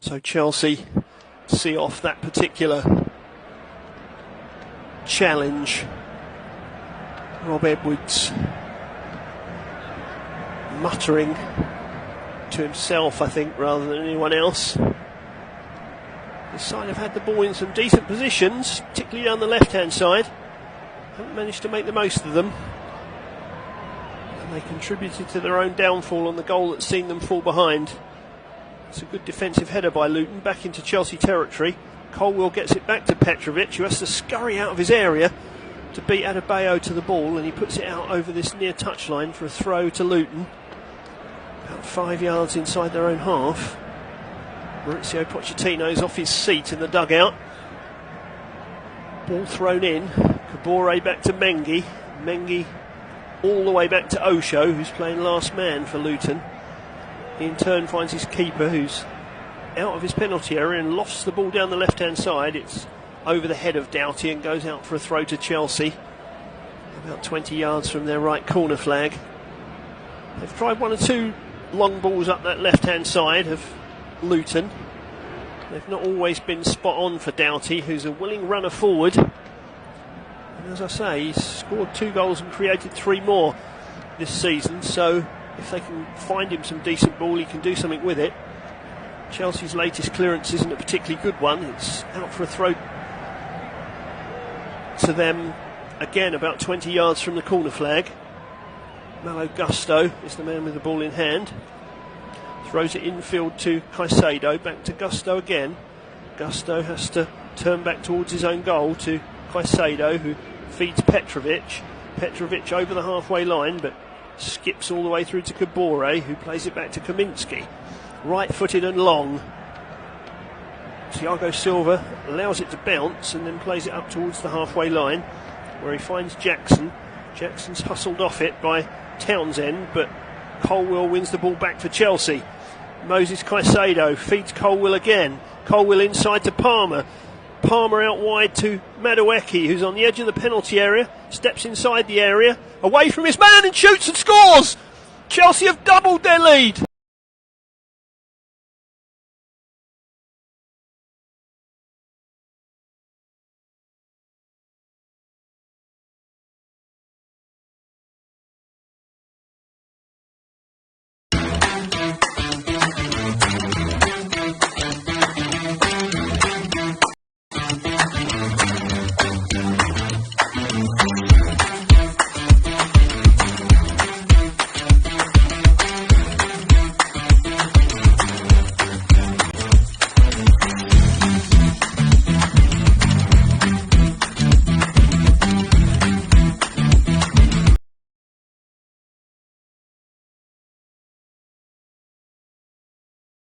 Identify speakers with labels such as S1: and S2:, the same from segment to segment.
S1: So Chelsea see off that particular challenge. Rob Edwards muttering to himself, I think, rather than anyone else. This side have had the ball in some decent positions, particularly down the left-hand side. Haven't managed to make the most of them. And they contributed to their own downfall on the goal that's seen them fall behind. It's a good defensive header by Luton, back into Chelsea territory. Colwill gets it back to Petrovic, who has to scurry out of his area to beat Adebayo to the ball, and he puts it out over this near touchline for a throw to Luton. About 5 yards inside their own half. Mauricio Pochettino's off his seat in the dugout. Ball thrown in. Kabore back to Mengi. Mengi all the way back to Osho, who's playing last man for Luton. He in turn finds his keeper, who's out of his penalty area and lofts the ball down the left-hand side. It's over the head of Doughty and goes out for a throw to Chelsea. About 20 yards from their right corner flag. They've tried one or two long balls up that left-hand side of Luton. They've not always been spot on for Doughty, who's a willing runner forward. And as I say, he's scored 2 goals and created 3 more this season, so if they can find him some decent ball, he can do something with it. Chelsea's latest clearance isn't a particularly good one. It's out for a throw to them again, about 20 yards from the corner flag. Malo Gusto is the man with the ball in hand. Throws it infield to Caicedo, back to Gusto again. Gusto has to turn back towards his own goal to Caicedo, who feeds Petrovic. Petrovic over the halfway line, but skips all the way through to Kabore, who plays it back to Kaminsky. Right-footed and long. Thiago Silva allows it to bounce and then plays it up towards the halfway line, where he finds Jackson. Jackson's hustled off it by Townsend, but Colwill wins the ball back for Chelsea. Moses Caicedo feeds Colwill again. Colwill inside to Palmer. Palmer out wide to Madueke, who's on the edge of the penalty area, steps inside the area, away from his man and shoots and scores! Chelsea have doubled their lead.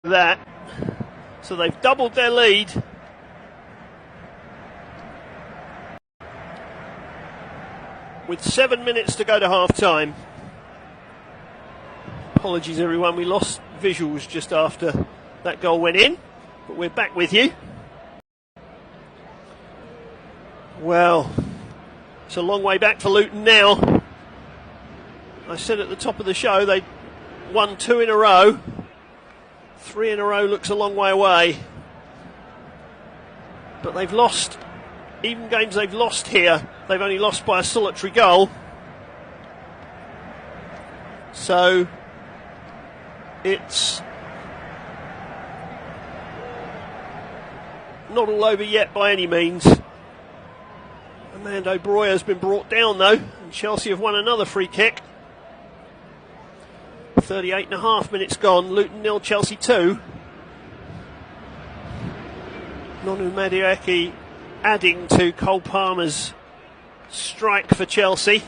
S1: That, so they've doubled their lead. With 7 minutes to go to half time. Apologies everyone, we lost visuals just after that goal went in, but we're back with you. Well, it's a long way back for Luton now. I said at the top of the show they won 2 in a row. 3 in a row looks a long way away. But they've lost, even games they've lost here, they've only lost by a solitary goal. So it's not all over yet by any means. Armando Broja has been brought down though, and Chelsea have won another free kick. 38.5 minutes gone, Luton 0, Chelsea 2. Nonu Madueke adding to Cole Palmer's strike for Chelsea.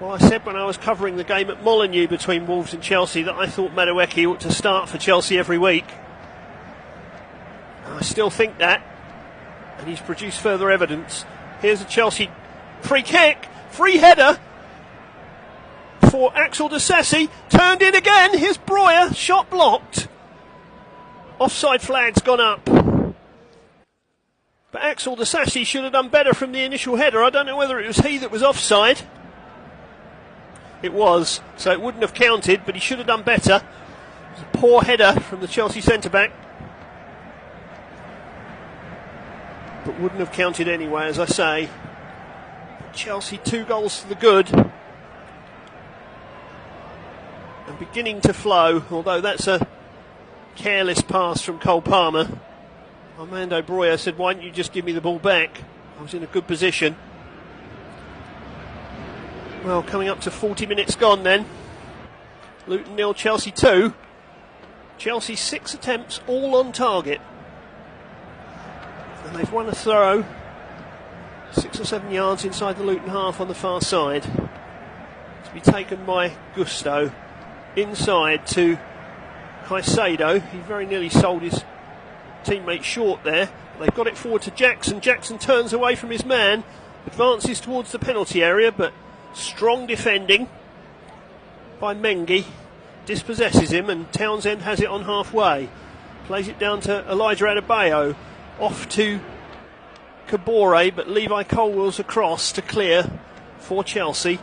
S1: Well, I said when I was covering the game at Molineux between Wolves and Chelsea that I thought Madueke ought to start for Chelsea every week. I still think that, and he's produced further evidence. Here's a Chelsea free kick, free header for Axel Disasi, turned in again. Here's Broja, shot blocked. Offside flag's gone up. But Axel Disasi should have done better from the initial header. I don't know whether it was he that was offside. It was, so it wouldn't have counted, but he should have done better. Poor header from the Chelsea centre-back, but wouldn't have counted anyway, as I say. Chelsea 2 goals to the good, and beginning to flow, although that's a careless pass from Cole Palmer. Armando Broja said, why don't you just give me the ball back? I was in a good position. Well, coming up to 40 minutes gone then. Luton 0, Chelsea 2. Chelsea 6 attempts, all on target. And they've won a throw 6 or 7 yards inside the Luton half on the far side. To be taken by Gusto. Inside to Caicedo. He very nearly sold his teammate short there. They've got it forward to Jackson. Jackson turns away from his man, advances towards the penalty area, but strong defending by Mengi. Dispossesses him, and Townsend has it on halfway. Plays it down to Elijah Adebayo. Off to Kabore, but Levi Colwell's across to clear for Chelsea.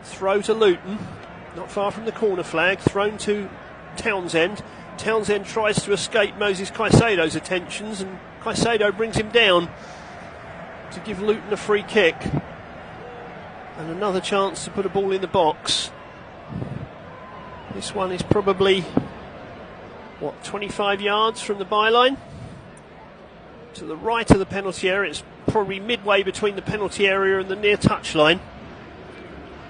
S1: Throw to Luton, not far from the corner flag. Thrown to Townsend. Townsend tries to escape Moses Caicedo's attentions, and Caicedo brings him down to give Luton a free kick. And another chance to put a ball in the box. This one is probably, 25 yards from the byline? To the right of the penalty area. It's probably midway between the penalty area and the near touchline.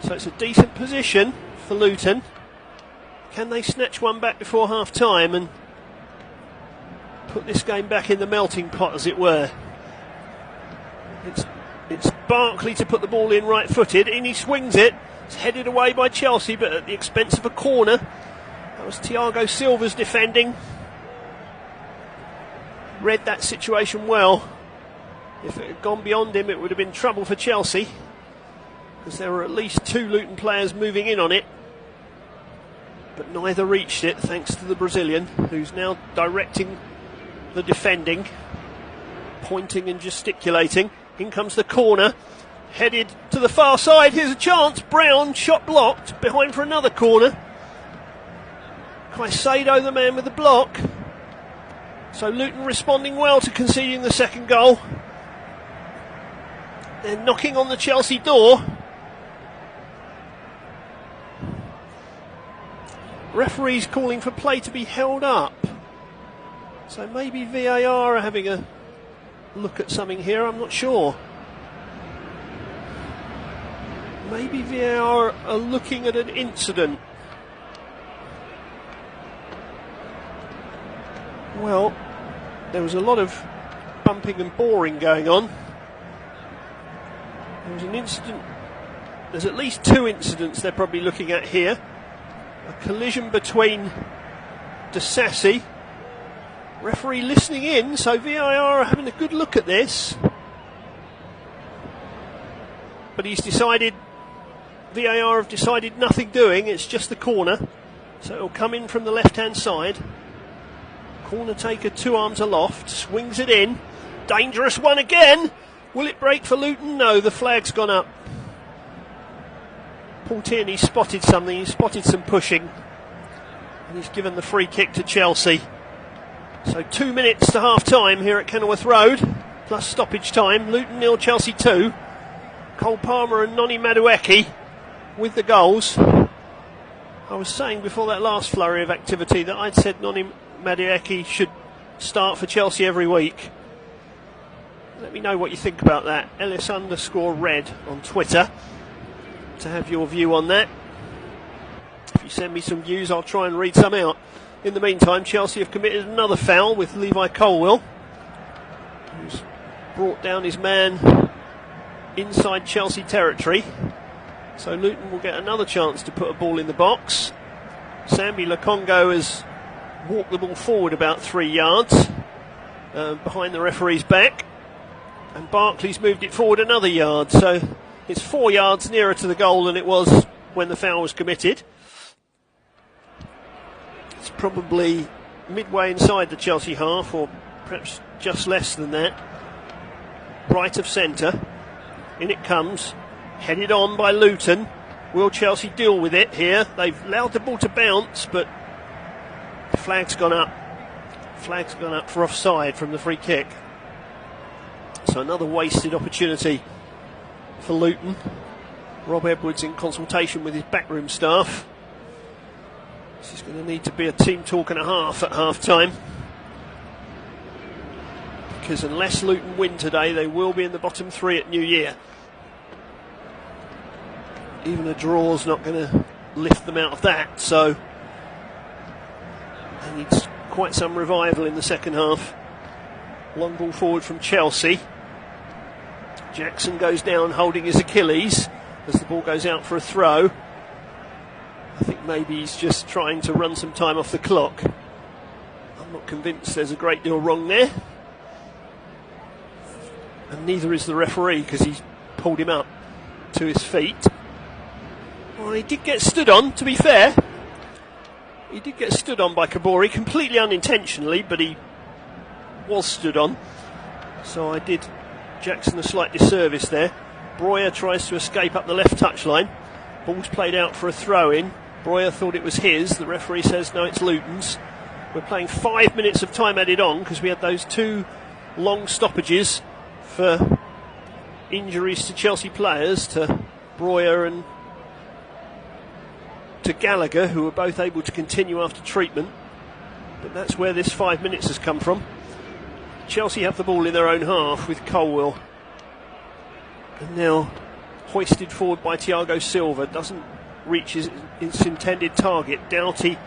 S1: So it's a decent position for Luton. Can they snatch one back before half time and put this game back in the melting pot, as it were? It's Barkley to put the ball in right footed. In he swings it. It's headed away by Chelsea, but at the expense of a corner. That was Thiago Silva's defending. Read that situation well. If it had gone beyond him, it would have been trouble for Chelsea, because there were at least 2 Luton players moving in on it. But neither reached it, thanks to the Brazilian, who's now directing the defending, pointing and gesticulating. In comes the corner, headed to the far side. Here's a chance. Brown, shot blocked, behind for another corner. Caicedo, the man with the block. So Luton responding well to conceding the second goal. They're knocking on the Chelsea door. Referees calling for play to be held up. So maybe VAR are having a look at something here, I'm not sure. Maybe VAR are looking at an incident. Well, there was a lot of bumping and boring going on. There was an incident. There's at least 2 incidents they're probably looking at here. A collision between Disasi. Referee listening in, so VAR are having a good look at this. But VAR have decided nothing doing, it's just the corner. So it'll come in from the left-hand side. Corner taker, 2 arms aloft, swings it in. Dangerous one again. Will it break for Luton? No, the flag's gone up. Paul Tierney spotted something, he spotted some pushing. And he's given the free kick to Chelsea. So 2 minutes to half time here at Kenilworth Road, plus stoppage time. Luton 0, Chelsea 2. Cole Palmer and Noni Madueke with the goals. I was saying before that last flurry of activity that I'd said Noni Madueke should start for Chelsea every week. Let me know what you think about that. Ellis_red on Twitter to have your view on that. If you send me some views, I'll try and read some out. In the meantime, Chelsea have committed another foul with Levi Colwill, who's brought down his man inside Chelsea territory. So Luton will get another chance to put a ball in the box. Sambi Lokongo has walked the ball forward about 3 yards behind the referee's back, and Barkley's moved it forward another yard. So it's 4 yards nearer to the goal than it was when the foul was committed. It's probably midway inside the Chelsea half, or perhaps just less than that. Right of centre. In it comes. Headed on by Luton. Will Chelsea deal with it here? They've allowed the ball to bounce, but Flag's gone up. Flag's gone up for offside from the free kick. So another wasted opportunity for Luton. Rob Edwards in consultation with his backroom staff. This is going to need to be a team talk and a half at half-time. Because unless Luton win today, they will be in the bottom three at New Year. Even a draw's not going to lift them out of that, so they need quite some revival in the second half. Long ball forward from Chelsea. Jackson goes down holding his Achilles as the ball goes out for a throw. I think maybe he's just trying to run some time off the clock. I'm not convinced there's a great deal wrong there. And neither is the referee, because he's pulled him up to his feet. Well, he did get stood on, to be fair. He did get stood on by Kabore, completely unintentionally, but he was stood on. So I did Jackson a slight disservice there. Breuer tries to escape up the left touchline. Ball's played out for a throw-in. Breuer thought it was his. The referee says no, it's Luton's. We're playing 5 minutes of time added on because we had those two long stoppages for injuries to Chelsea players, to Breuer and to Gallagher, who were both able to continue after treatment. But that's where this 5 minutes has come from. Chelsea have the ball in their own half with Colwill. And now hoisted forward by Thiago Silva. Doesn't reach its intended target. Doughty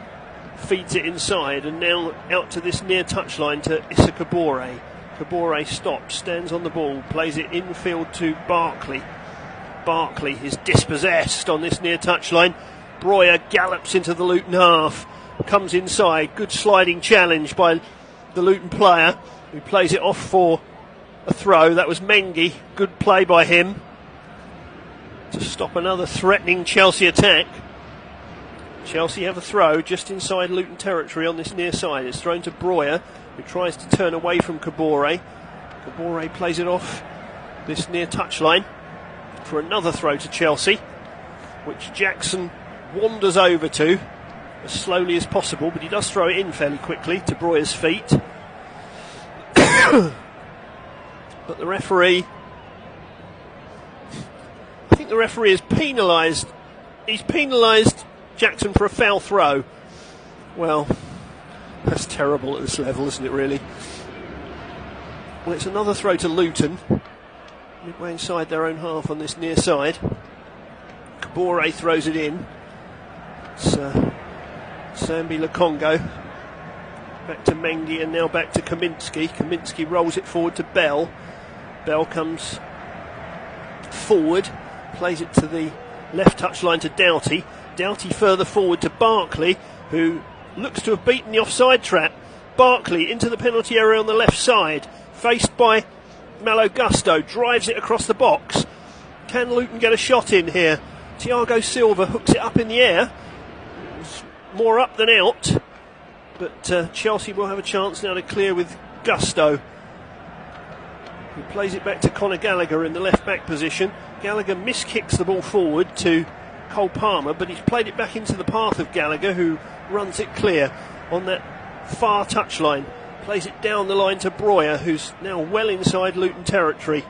S1: feeds it inside, and now out to this near touchline to Issa Kabore. Kabore stops, stands on the ball, plays it infield to Barkley. Barkley is dispossessed on this near touchline. Breuer gallops into the Luton half, comes inside. Good sliding challenge by the Luton player, who plays it off for a throw. That was Mengi. Good play by him to stop another threatening Chelsea attack. Chelsea have a throw just inside Luton territory on this near side. It's thrown to Breuer, who tries to turn away from Kabore. Kabore plays it off this near touchline for another throw to Chelsea, which Jackson wanders over to as slowly as possible, but he does throw it in fairly quickly to Breuer's feet. But the referee, I think the referee has penalised, he's penalised Jackson for a foul throw. Well, that's terrible at this level, isn't it, really? Well, it's another throw to Luton, midway inside their own half on this near side. Kabore throws it in. It's Sambi Lokongo. Back to Mengi, and now back to Kaminsky. Kaminsky rolls it forward to Bell. Bell comes forward, plays it to the left touchline to Doughty. Doughty further forward to Barkley, who looks to have beaten the offside trap. Barkley into the penalty area on the left side, faced by Malo Gusto, drives it across the box. Can Luton get a shot in here? Thiago Silva hooks it up in the air. It's more up than out, but Chelsea will have a chance now to clear with Gusto. He plays it back to Conor Gallagher in the left back position. Gallagher miskicks the ball forward to Cole Palmer, but he's played it back into the path of Gallagher, who runs it clear on that far touchline. Plays it down the line to Breuer, who's now well inside Luton territory,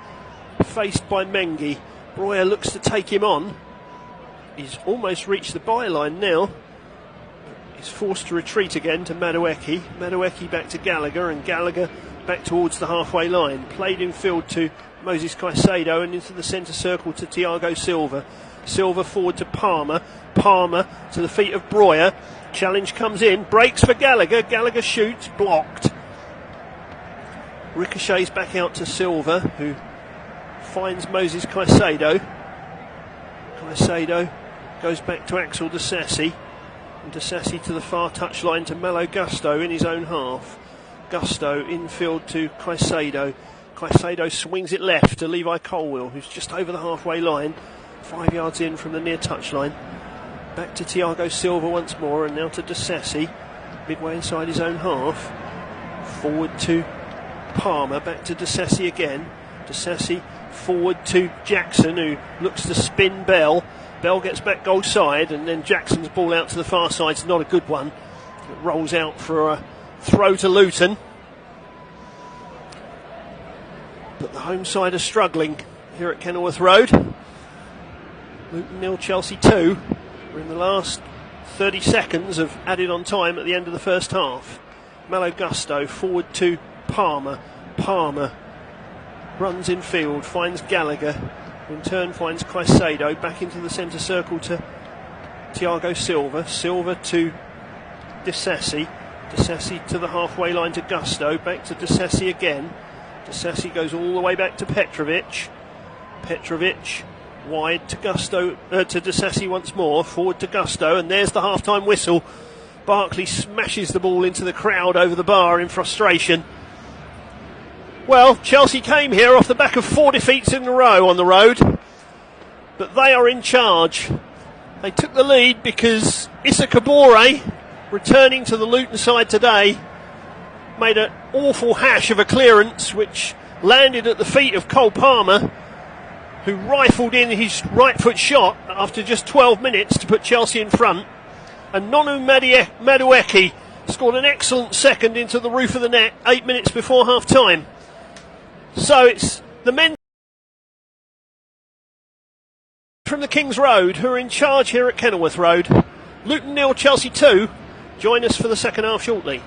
S1: faced by Mengi. Breuer looks to take him on. He's almost reached the byline now. He's forced to retreat again to Madueke. Madueke back to Gallagher, and Gallagher back towards the halfway line. Played in field to Moses Caicedo, and into the centre circle to Thiago Silva. Silva forward to Palmer. Palmer to the feet of Breuer. Challenge comes in. Breaks for Gallagher. Gallagher shoots. Blocked. Ricochets back out to Silva, who finds Moses Caicedo. Caicedo goes back to Axel Disasi. And Disasi to the far touchline to Malo Gusto in his own half. Gusto infield to Caicedo. Caicedo swings it left to Levi Colwill, who's just over the halfway line, 5 yards in from the near touchline. Back to Thiago Silva once more, and now to Disasi, midway inside his own half. Forward to Palmer, back to Disasi again. Disasi forward to Jackson, who looks to spin Bell. Bell gets back goal side, and then Jackson's ball out to the far side is not a good one. It rolls out for a throw to Luton. But the home side are struggling here at Kenilworth Road. Luton 0, Chelsea 2. We're in the last 30 seconds of added on time at the end of the first half. Malo Gusto forward to Palmer. Palmer runs in field, finds Gallagher. In turn finds Caicedo. Back into the centre circle to Thiago Silva. Silva to Disessi. Disessi to the halfway line to Gusto. Back to Disessi again. Disessi goes all the way back to Petrovic. Petrovic wide to Gusto, to Disessi once more. Forward to Gusto, and there's the half-time whistle. Barkley smashes the ball into the crowd over the bar in frustration. Well, Chelsea came here off the back of 4 defeats in a row on the road, but they are in charge. They took the lead because Issa Kabore, returning to the Luton side today, made an awful hash of a clearance which landed at the feet of Cole Palmer, who rifled in his right foot shot after just 12 minutes to put Chelsea in front. And Nonu Madueke scored an excellent second into the roof of the net 8 minutes before half time. So it's the men from the King's Road who are in charge here at Kenilworth Road. Luton 0, Chelsea 2. Join us for the second half shortly.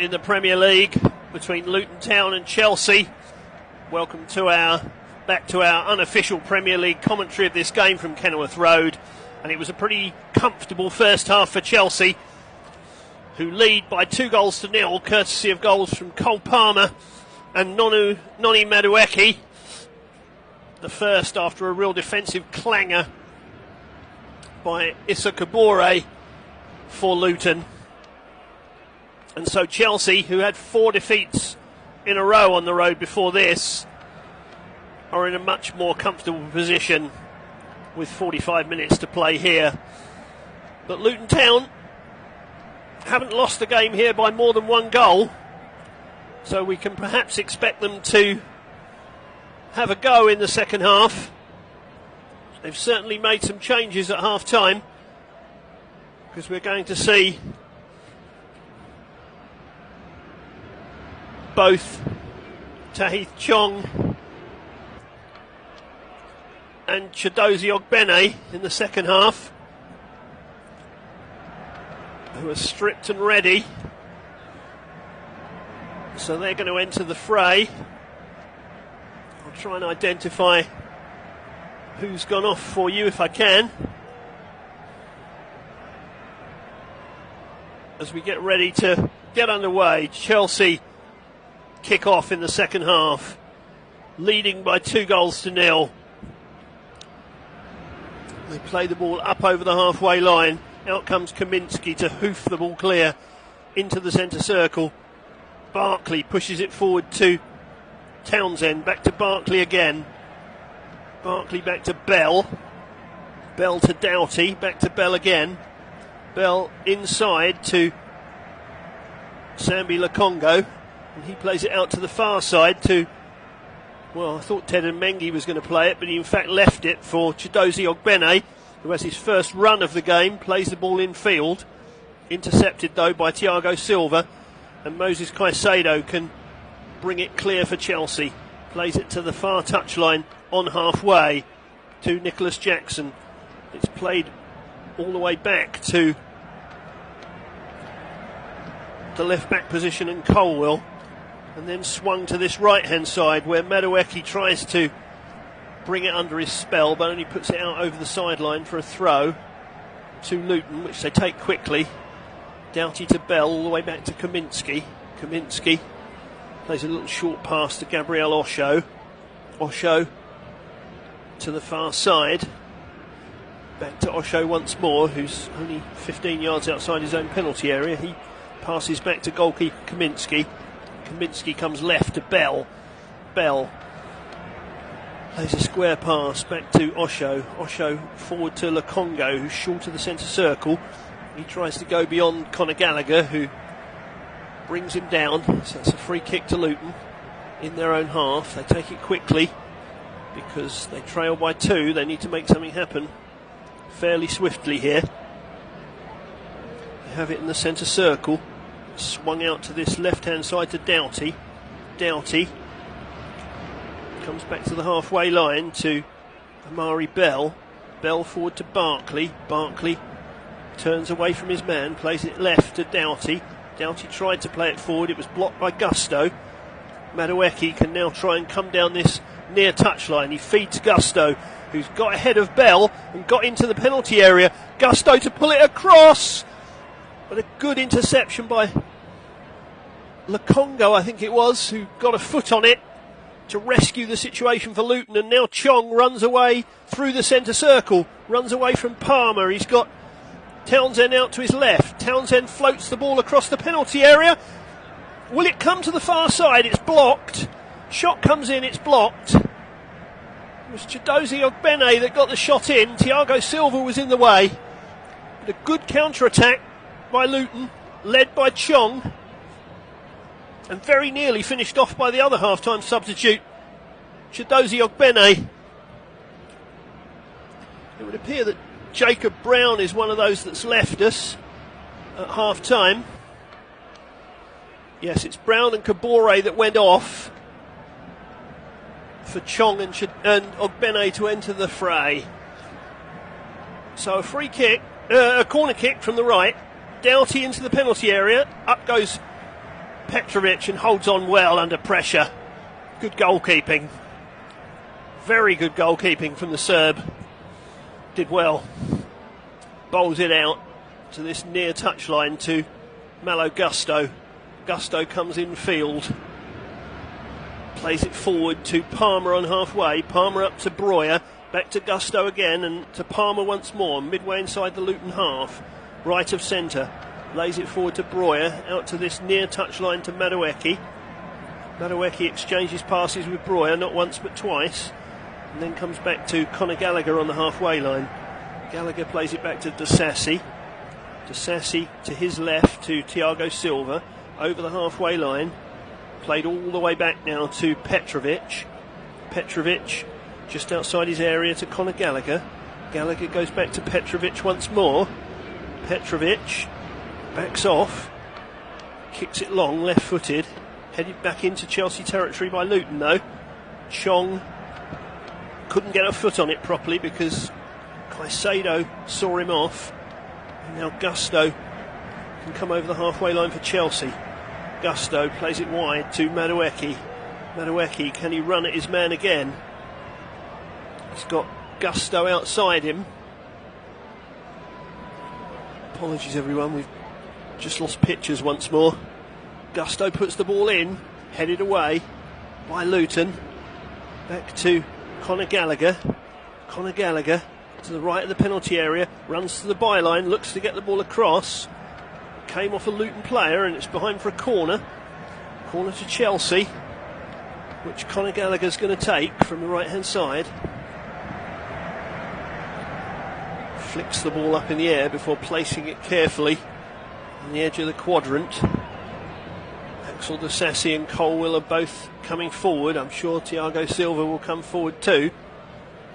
S1: in the Premier League between Luton Town and Chelsea. Welcome to back to our unofficial Premier League commentary of this game from Kenilworth Road. And it was a pretty comfortable first half for Chelsea, who lead by 2-0, courtesy of goals from Cole Palmer and Noni Madueke. The first after a real defensive clanger by Issa Kabore for Luton. And so Chelsea, who had 4 defeats in a row on the road before this, are in a much more comfortable position with 45 minutes to play here. But Luton Town haven't lost the game here by more than 1 goal, so we can perhaps expect them to have a go in the second half. They've certainly made some changes at half time, because we're going to see both Tahith Chong and Chidozie Ogbene in the second half, who are stripped and ready. So they're going to enter the fray. I'll try and identify who's gone off for you if I can, as we get ready to get underway. Chelsea kick off in the second half, leading by 2-0. They play the ball up over the halfway line. Out comes Kaminsky to hoof the ball clear into the centre circle. Barkley pushes it forward to Townsend, back to Barkley again. Barkley back to Bell. Bell to Doughty, back to Bell again. Bell inside to Sambi Lokongo, and he plays it out to the far side to, well, I thought Ted and Mengi was going to play it, but he in fact left it for Chidozie Ogbene, who has his first run of the game, plays the ball in field. Intercepted though by Thiago Silva, and Moses Caicedo can bring it clear for Chelsea. Plays it to the far touchline on halfway to Nicholas Jackson. It's played all the way back to the left back position in Colwell, and then swung to this right hand side where Madueke tries to bring it under his spell, but only puts it out over the sideline for a throw to Luton, which they take quickly. Doughty to Bell, all the way back to Kaminsky. Kaminsky plays a little short pass to Gabriel Osho. Osho to the far side. Back to Osho once more, who's only 15 yards outside his own penalty area. He passes back to goalkeeper Kaminsky. Kaminsky comes left to Bell. Bell plays a square pass back to Osho. Osho forward to Lokongo, who's short of the centre circle. He tries to go beyond Conor Gallagher, who brings him down. So it's a free kick to Luton in their own half. They take it quickly because they trail by 2. They need to make something happen fairly swiftly here. They have it in the centre circle. Swung out to this left-hand side to Doughty. Doughty comes back to the halfway line to Amari Bell. Bell forward to Barkley. Barkley turns away from his man, plays it left to Doughty. Doughty tried to play it forward, it was blocked by Gusto. Madueke can now try and come down this near touchline. He feeds Gusto, who's got ahead of Bell and got into the penalty area. Gusto to pull it across, but a good interception by Lokongo, I think it was, who got a foot on it to rescue the situation for Luton. And now Chong runs away through the centre circle, runs away from Palmer. He's got Townsend out to his left. Townsend floats the ball across the penalty area. Will it come to the far side? It's blocked. Shot comes in, it's blocked. It was Chidozie Ogbene that got the shot in. Thiago Silva was in the way. But a good counter-attack by Luton, led by Chong, and very nearly finished off by the other half-time substitute, Chidozie Ogbene. It would appear that Jacob Brown is one of those that's left us at half-time. Yes, it's Brown and Kabore that went off for Chong and Ogbene to enter the fray. So a free kick, a corner kick from the right. Doughty into the penalty area. Up goes Petrovic and holds on well under pressure. Good goalkeeping. Very good goalkeeping from the Serb. Did well. Bowls it out to this near touchline to Malo Gusto. Gusto comes in field. Plays it forward to Palmer on halfway. Palmer up to Breuer. Back to Gusto again and to Palmer once more. Midway inside the Luton half. Right of centre. Lays it forward to Breuer. Out to this near touchline to Madueke. Madueke exchanges passes with Breuer, not once but twice. And then comes back to Conor Gallagher on the halfway line. Gallagher plays it back to Disasi. Disasi to his left to Thiago Silva. Over the halfway line. Played all the way back now to Petrovic. Petrovic just outside his area to Conor Gallagher. Gallagher goes back to Petrovic once more. Petrovic backs off. Kicks it long, left-footed. Headed back into Chelsea territory by Luton though. Chong couldn't get a foot on it properly because Caicedo saw him off. And now Gusto can come over the halfway line for Chelsea. Gusto plays it wide to Madueke. Madueke, can he run at his man again? He's got Gusto outside him. Apologies everyone, we've just lost pictures once more. Gusto puts the ball in, headed away by Luton. Back to Conor Gallagher. Conor Gallagher to the right of the penalty area, runs to the byline, looks to get the ball across. Came off a Luton player and it's behind for a corner. Corner to Chelsea, which Conor Gallagher's going to take from the right hand side. Flicks the ball up in the air before placing it carefully on the edge of the quadrant. Axel Disasi and Colwill are both coming forward. I'm sure Thiago Silva will come forward too.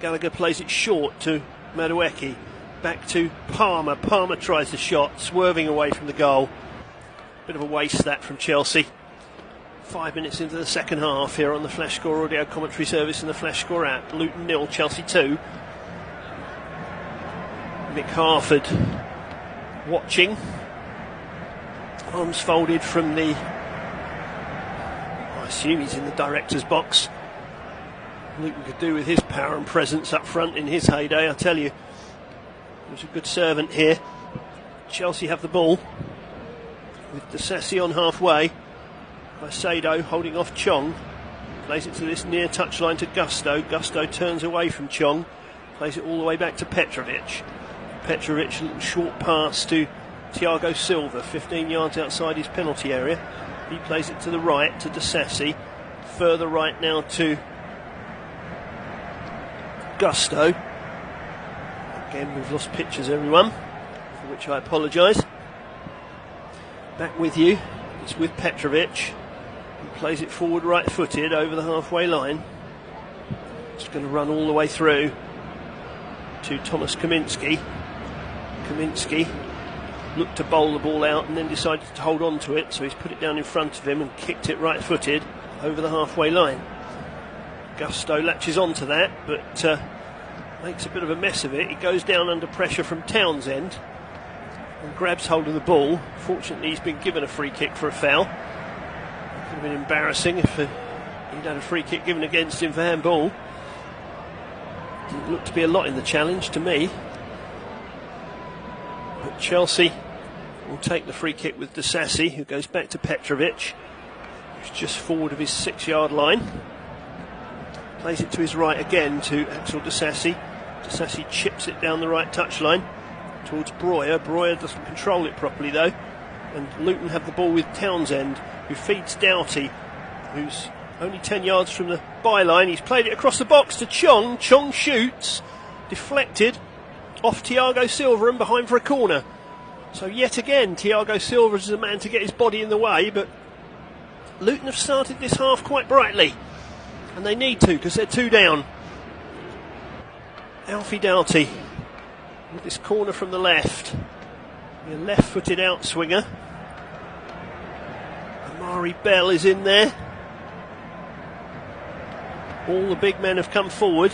S1: Gallagher plays it short to Madueke. Back to Palmer. Palmer tries the shot, swerving away from the goal. Bit of a waste that from Chelsea. 5 minutes into the second half here on the Flash Score audio commentary service and the Flash Score app. Luton 0, Chelsea 2. Mick Harford watching. Arms folded from the... I assume he's in the director's box. Luton could do with his power and presence up front in his heyday, I tell you. He was a good servant here. Chelsea have the ball with Disasi on halfway. Caicedo holding off Chong. Plays it to this near touchline to Gusto. Gusto turns away from Chong. Plays it all the way back to Petrovic. Petrovic, a little short pass to Thiago Silva, 15 yards outside his penalty area. He plays it to the right to Disasi. Further right now to Gusto. Again, we've lost pictures, everyone, for which I apologise. Back with you. It's with Petrovic. He plays it forward right-footed over the halfway line. It's going to run all the way through to Thomas Kaminski. Kaminski looked to bowl the ball out and then decided to hold on to it, so he's put it down in front of him and kicked it right-footed over the halfway line. Gusto latches onto that, but makes a bit of a mess of it. He goes down under pressure from Townsend and grabs hold of the ball. Fortunately, he's been given a free kick for a foul. It could have been embarrassing if he'd had a free kick given against him for handball. Didn't look to be a lot in the challenge to me. But Chelsea will take the free kick with Disasi, who goes back to Petrovic, who's just forward of his 6-yard line. Plays it to his right again to Axel Disasi. Disasi chips it down the right touchline towards Breuer. Breuer doesn't control it properly though. And Luton have the ball with Townsend, who feeds Doughty, who's only 10 yards from the byline. He's played it across the box to Chong. Chong shoots. Deflected off Thiago Silva and behind for a corner. So yet again, Thiago Silva is the man to get his body in the way, but Luton have started this half quite brightly. And they need to, because they're 2 down. Alfie Doughty with this corner from the left. A left-footed outswinger. Amari Bell is in there. All the big men have come forward.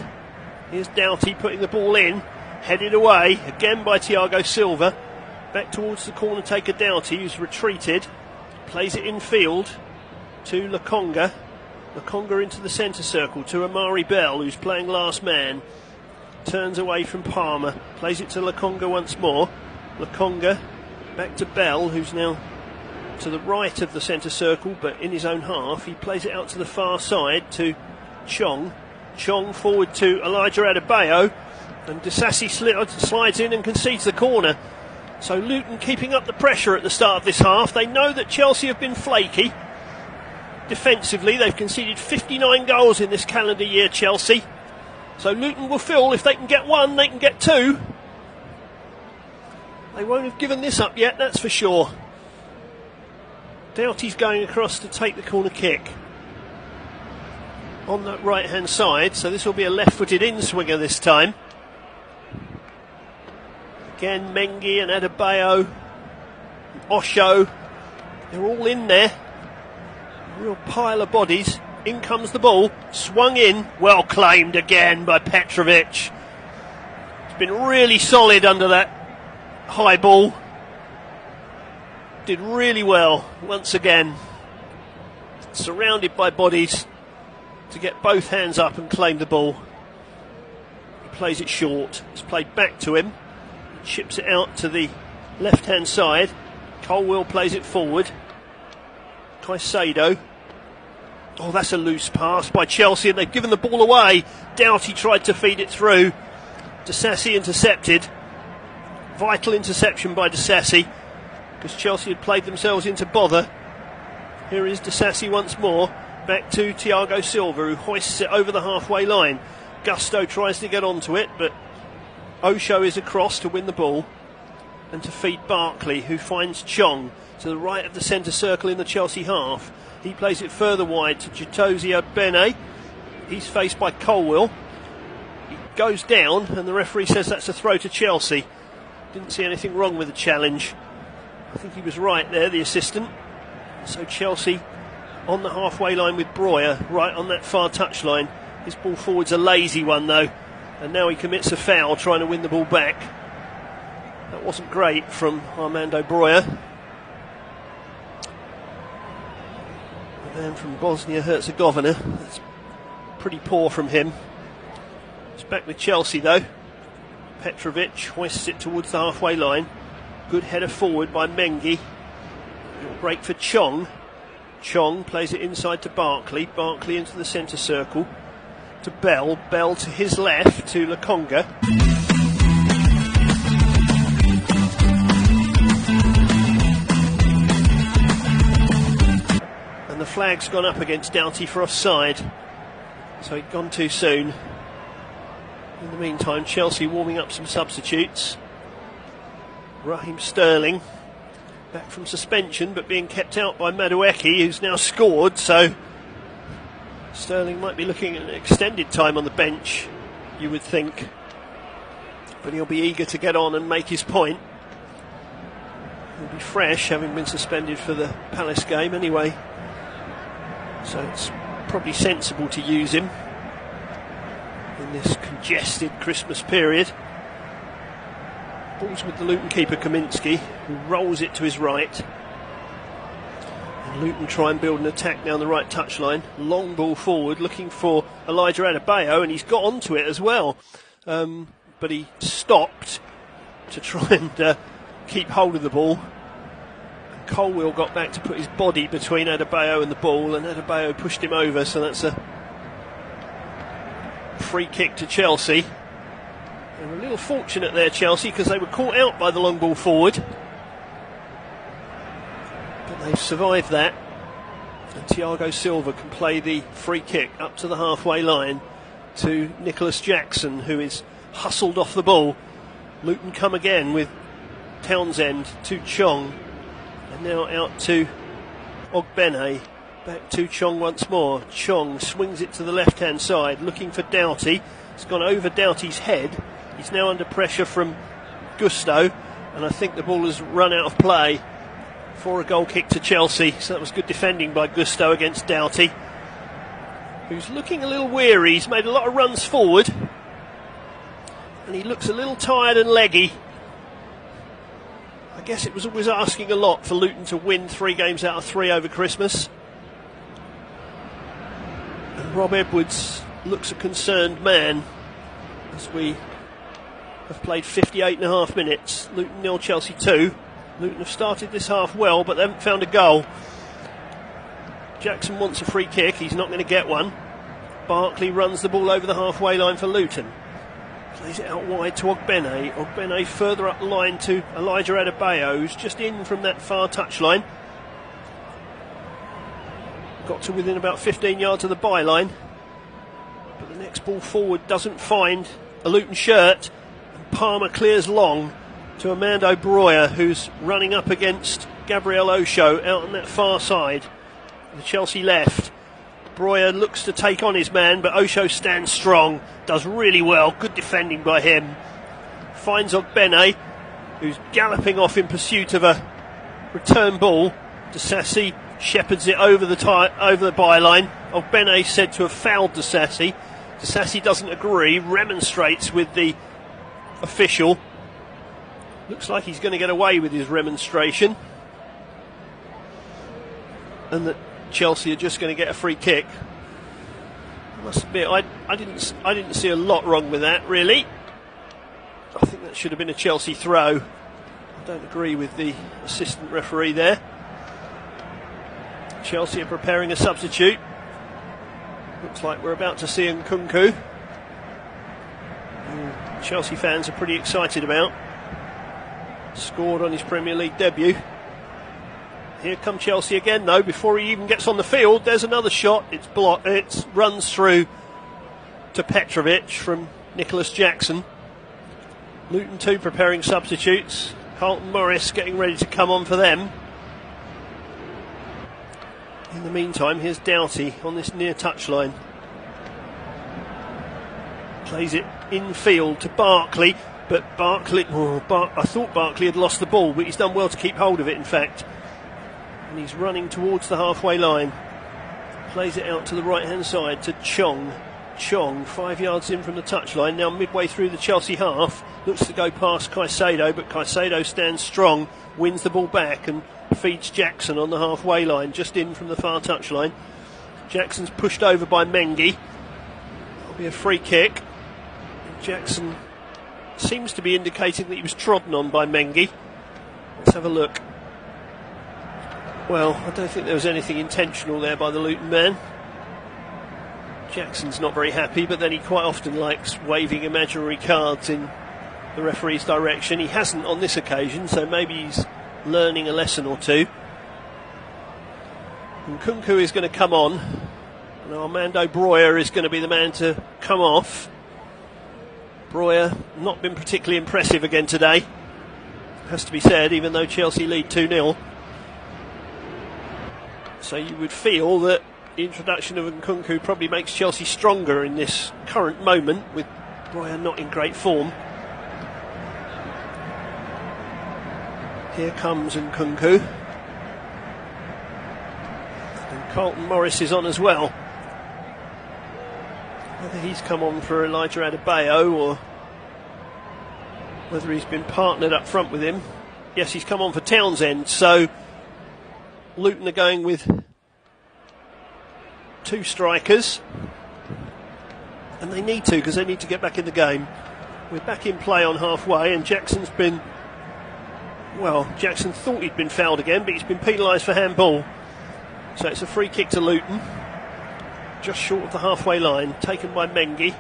S1: Here's Doughty putting the ball in. Headed away, again by Thiago Silva. Back towards the corner taker Doughty, who's retreated. Plays it in field to Lokonga. Lokonga into the centre circle to Amari Bell, who's playing last man. Turns away from Palmer. Plays it to Lokonga once more. Lokonga back to Bell, who's now to the right of the centre circle, but in his own half. He plays it out to the far side to Chong. Chong forward to Elijah Adebayo, and Disasi slides in and concedes the corner. So Luton keeping up the pressure at the start of this half. They know that Chelsea have been flaky defensively. They've conceded 59 goals in this calendar year, Chelsea. So Luton will feel if they can get one, they can get two. They won't have given this up yet, that's for sure. Doughty's going across to take the corner kick on that right hand side, so this will be a left-footed in-swinger this time. Again, Mengi and Adebayo and Osho, they're all in there. A real pile of bodies. In comes the ball, swung in, well claimed again by Petrovic. It's been really solid under that high ball. Did really well once again. Surrounded by bodies to get both hands up and claim the ball. He plays it short. It's played back to him. Chips it out to the left hand side. Colwill plays it forward. Caicedo. Oh, that's a loose pass by Chelsea, and they've given the ball away. Doughty tried to feed it through. Disasi intercepted. Vital interception by Disasi, because Chelsea had played themselves into bother. Here is Disasi once more. Back to Thiago Silva, who hoists it over the halfway line. Gusto tries to get onto it, but Osho is across to win the ball and to feed Barkley, who finds Chong to the right of the centre circle in the Chelsea half. He plays it further wide to Chitosi Bene. He's faced by Colwill. He goes down, and the referee says that's a throw to Chelsea. Didn't see anything wrong with the challenge. I think he was right there, the assistant. So Chelsea on the halfway line with Breuer, right on that far touchline. His ball forward's a lazy one though, and now he commits a foul trying to win the ball back. That wasn't great from Armando Breuer. The man from Bosnia-Herzegovina. That's pretty poor from him. It's back with Chelsea though. Petrovic hoists it towards the halfway line. Good header forward by Mengi. Little break for Chong. Chong plays it inside to Barkley. Barkley into the centre circle to Bell. Bell to his left to Lokonga. And the flag's gone up against Doughty for offside. So he'd gone too soon. In the meantime, Chelsea warming up some substitutes. Raheem Sterling back from suspension, but being kept out by Madueke, who's now scored, so Sterling might be looking at an extended time on the bench, you would think, but he'll be eager to get on and make his point. He'll be fresh, having been suspended for the Palace game anyway, so it's probably sensible to use him in this congested Christmas period. Ball's with the Luton keeper Kaminski, who rolls it to his right. And Luton try and build an attack down the right touchline. Long ball forward, looking for Elijah Adebayo, and he's got onto it as well. But he stopped to try and keep hold of the ball. And Colwill got back to put his body between Adebayo and the ball, and Adebayo pushed him over, so that's a free kick to Chelsea. They were a little fortunate there, Chelsea, because they were caught out by the long ball forward. But they've survived that. And Thiago Silva can play the free kick up to the halfway line to Nicholas Jackson, who is hustled off the ball. Luton come again with Townsend to Chong. And now out to Ogbene. Back to Chong once more. Chong swings it to the left-hand side, looking for Doughty. It's gone over Doughty's head. He's now under pressure from Gusto, and I think the ball has run out of play for a goal kick to Chelsea. So that was good defending by Gusto against Doughty, who's looking a little weary. He's made a lot of runs forward, and he looks a little tired and leggy. I guess it was always asking a lot for Luton to win 3 games out of 3 over Christmas. And Rob Edwards looks a concerned man as we have played 58.5 minutes. Luton 0, Chelsea 2. Luton have started this half well, but they haven't found a goal. Jackson wants a free kick. He's not going to get one. Barkley runs the ball over the halfway line for Luton. Plays it out wide to Ogbene. Ogbene further up the line to Elijah Adebayo, who's just in from that far touchline. Got to within about 15 yards of the byline. But the next ball forward doesn't find a Luton shirt. And Palmer clears long to Armando Broja, who's running up against Gabriel Osho out on that far side. The Chelsea left. Broja looks to take on his man, but Osho stands strong, does really well, good defending by him. Finds Ogbene, who's galloping off in pursuit of a return ball. Disasi shepherds it over the byline. Ogbene said to have fouled Disasi. Disasi doesn't agree, remonstrates with the official. Looks like he's going to get away with his remonstration. And that Chelsea are just going to get a free kick. I must admit, I didn't see a lot wrong with that, really. I think that should have been a Chelsea throw. I don't agree with the assistant referee there. Chelsea are preparing a substitute. Looks like we're about to see Nkunku. Chelsea fans are pretty excited about. Scored on his Premier League debut. Here come Chelsea again, though. Before he even gets on the field, there's another shot. It's blocked. It runs through to Petrovic from Nicholas Jackson. Luton 2 preparing substitutes. Carlton Morris getting ready to come on for them. In the meantime, here's Doughty on this near touchline. Plays it infield to Barkley, but Barkley... I thought Barkley had lost the ball, but he's done well to keep hold of it, in fact. And he's running towards the halfway line. Plays it out to the right-hand side to Chong. Chong, 5 yards in from the touchline, now midway through the Chelsea half. Looks to go past Caicedo, but Caicedo stands strong, wins the ball back and feeds Jackson on the halfway line, just in from the far touchline. Jackson's pushed over by Mengi. That'll be a free kick. Jackson seems to be indicating that he was trodden on by Mengi. Let's have a look. Well, I don't think there was anything intentional there by the Luton man. Jackson's not very happy, but then he quite often likes waving imaginary cards in the referee's direction. He hasn't on this occasion, so maybe he's learning a lesson or two. Nkunku is going to come on, and Armando Broja is going to be the man to come off. Broja not been particularly impressive again today, has to be said, even though Chelsea lead 2-0. So you would feel that the introduction of Nkunku probably makes Chelsea stronger in this current moment, with Broja not in great form. Here comes Nkunku. And Carlton Morris is on as well. Whether he's come on for Elijah Adebayo or whether he's been partnered up front with him. Yes, he's come on for Townsend, so Luton are going with 2 strikers, and they need to, because they need to get back in the game. We're back in play on halfway, and Jackson's been... Well, Jackson thought he'd been fouled again, but he's been penalised for handball. So it's a free kick to Luton, just short of the halfway line, taken by Mengi.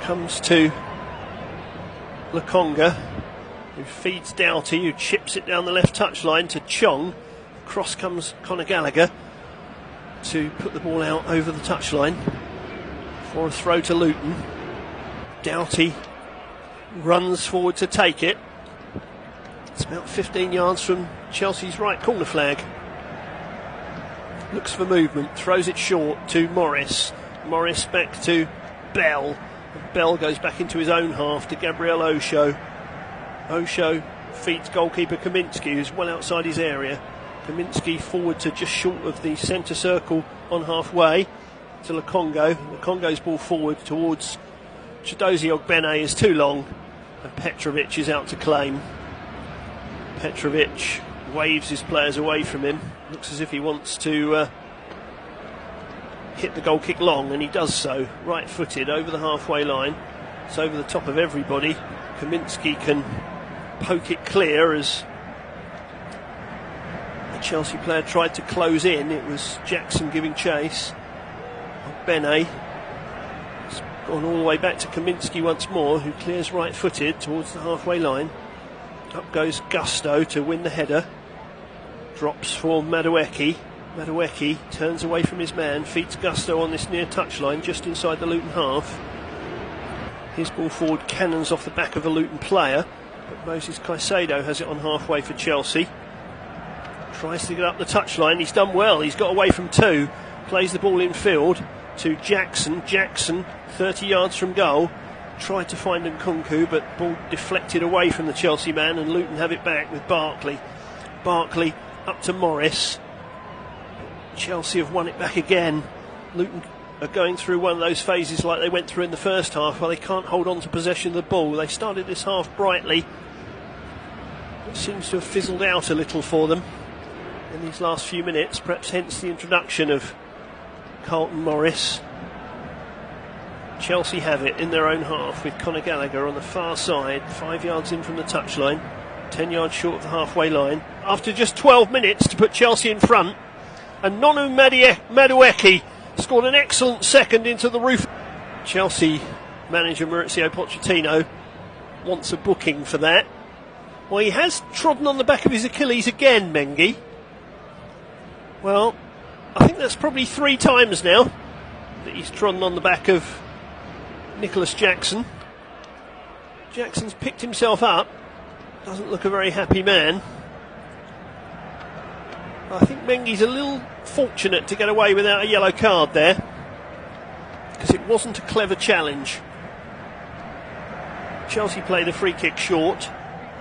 S1: Comes to Lokonga, who feeds Doughty, who chips it down the left touchline to Chong. Cross comes Conor Gallagher to put the ball out over the touchline for a throw to Luton. Doughty runs forward to take it. It's about 15 yards from Chelsea's right corner flag. Looks for movement, throws it short to Morris. Morris back to Bell. Bell goes back into his own half to Gabriel Osho. Osho feeds goalkeeper Kaminski, who's well outside his area. Kaminski forward to just short of the centre circle on halfway to Lokongo. Lokongo's ball forward towards Chidozie Ogbene is too long. And Petrovic is out to claim. Petrovic waves his players away from him. Looks as if he wants to hit the goal kick long, and he does so. Right-footed over the halfway line. It's over the top of everybody. Kaminsky can poke it clear as the Chelsea player tried to close in. It was Jackson giving chase. Bene has gone all the way back to Kaminsky once more, who clears right-footed towards the halfway line. Up goes Gusto to win the header. Drops for Madueke. Madueke turns away from his man, feeds Gusto on this near touchline just inside the Luton half. His ball forward cannons off the back of a Luton player, but Moses Caicedo has it on halfway for Chelsea. Tries to get up the touchline. He's done well. He's got away from two. Plays the ball in field to Jackson. Jackson, 30 yards from goal. Tried to find Nkunku, but ball deflected away from the Chelsea man, and Luton have it back with Barkley. Barkley up to Morris. Chelsea have won it back again. Luton are going through one of those phases like they went through in the first half, where they can't hold on to possession of the ball. They started this half brightly. It seems to have fizzled out a little for them in these last few minutes, perhaps hence the introduction of Carlton Morris. Chelsea have it in their own half with Conor Gallagher on the far side, 5 yards in from the touchline, 10 yards short of the halfway line. After just 12 minutes to put Chelsea in front, and Nonu Madueke scored an excellent second into the roof. Chelsea manager Mauricio Pochettino wants a booking for that. Well, he has trodden on the back of his Achilles again, Mengi. Well, I think that's probably 3 times now that he's trodden on the back of Nicholas Jackson. Jackson's picked himself up. Doesn't look a very happy man. I think Mengi's a little fortunate to get away without a yellow card there, because it wasn't a clever challenge. Chelsea play the free kick short.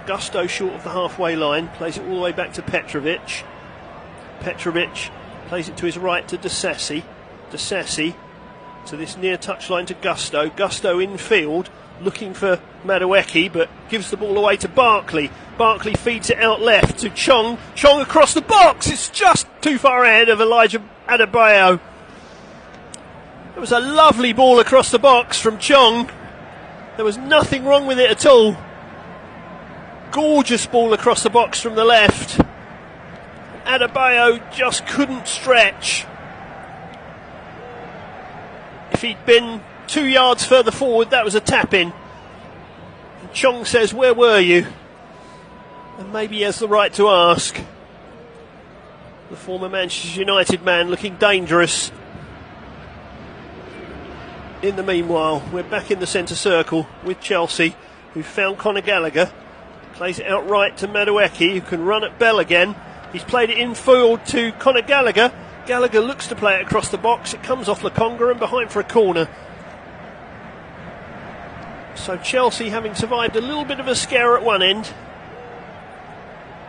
S1: Gusto short of the halfway line. Plays it all the way back to Petrovic. Petrovic plays it to his right to Disasi. Disasi to this near touchline to Gusto. Gusto in field, looking for Madueke, but gives the ball away to Barkley. Barkley feeds it out left to Chong. Chong across the box. It's just too far ahead of Elijah Adebayo. It was a lovely ball across the box from Chong. There was nothing wrong with it at all. Gorgeous ball across the box from the left. Adebayo just couldn't stretch. If he'd been 2 yards further forward, that was a tap-in. And Chong says, "Where were you?" And maybe he has the right to ask. The former Manchester United man looking dangerous. In the meanwhile, we're back in the centre circle with Chelsea, who found Conor Gallagher. Plays it out right to Madueke, who can run at Bell again. He's played it in field to Conor Gallagher. Gallagher looks to play it across the box. It comes off Lokonga and behind for a corner. So Chelsea, having survived a little bit of a scare at one end,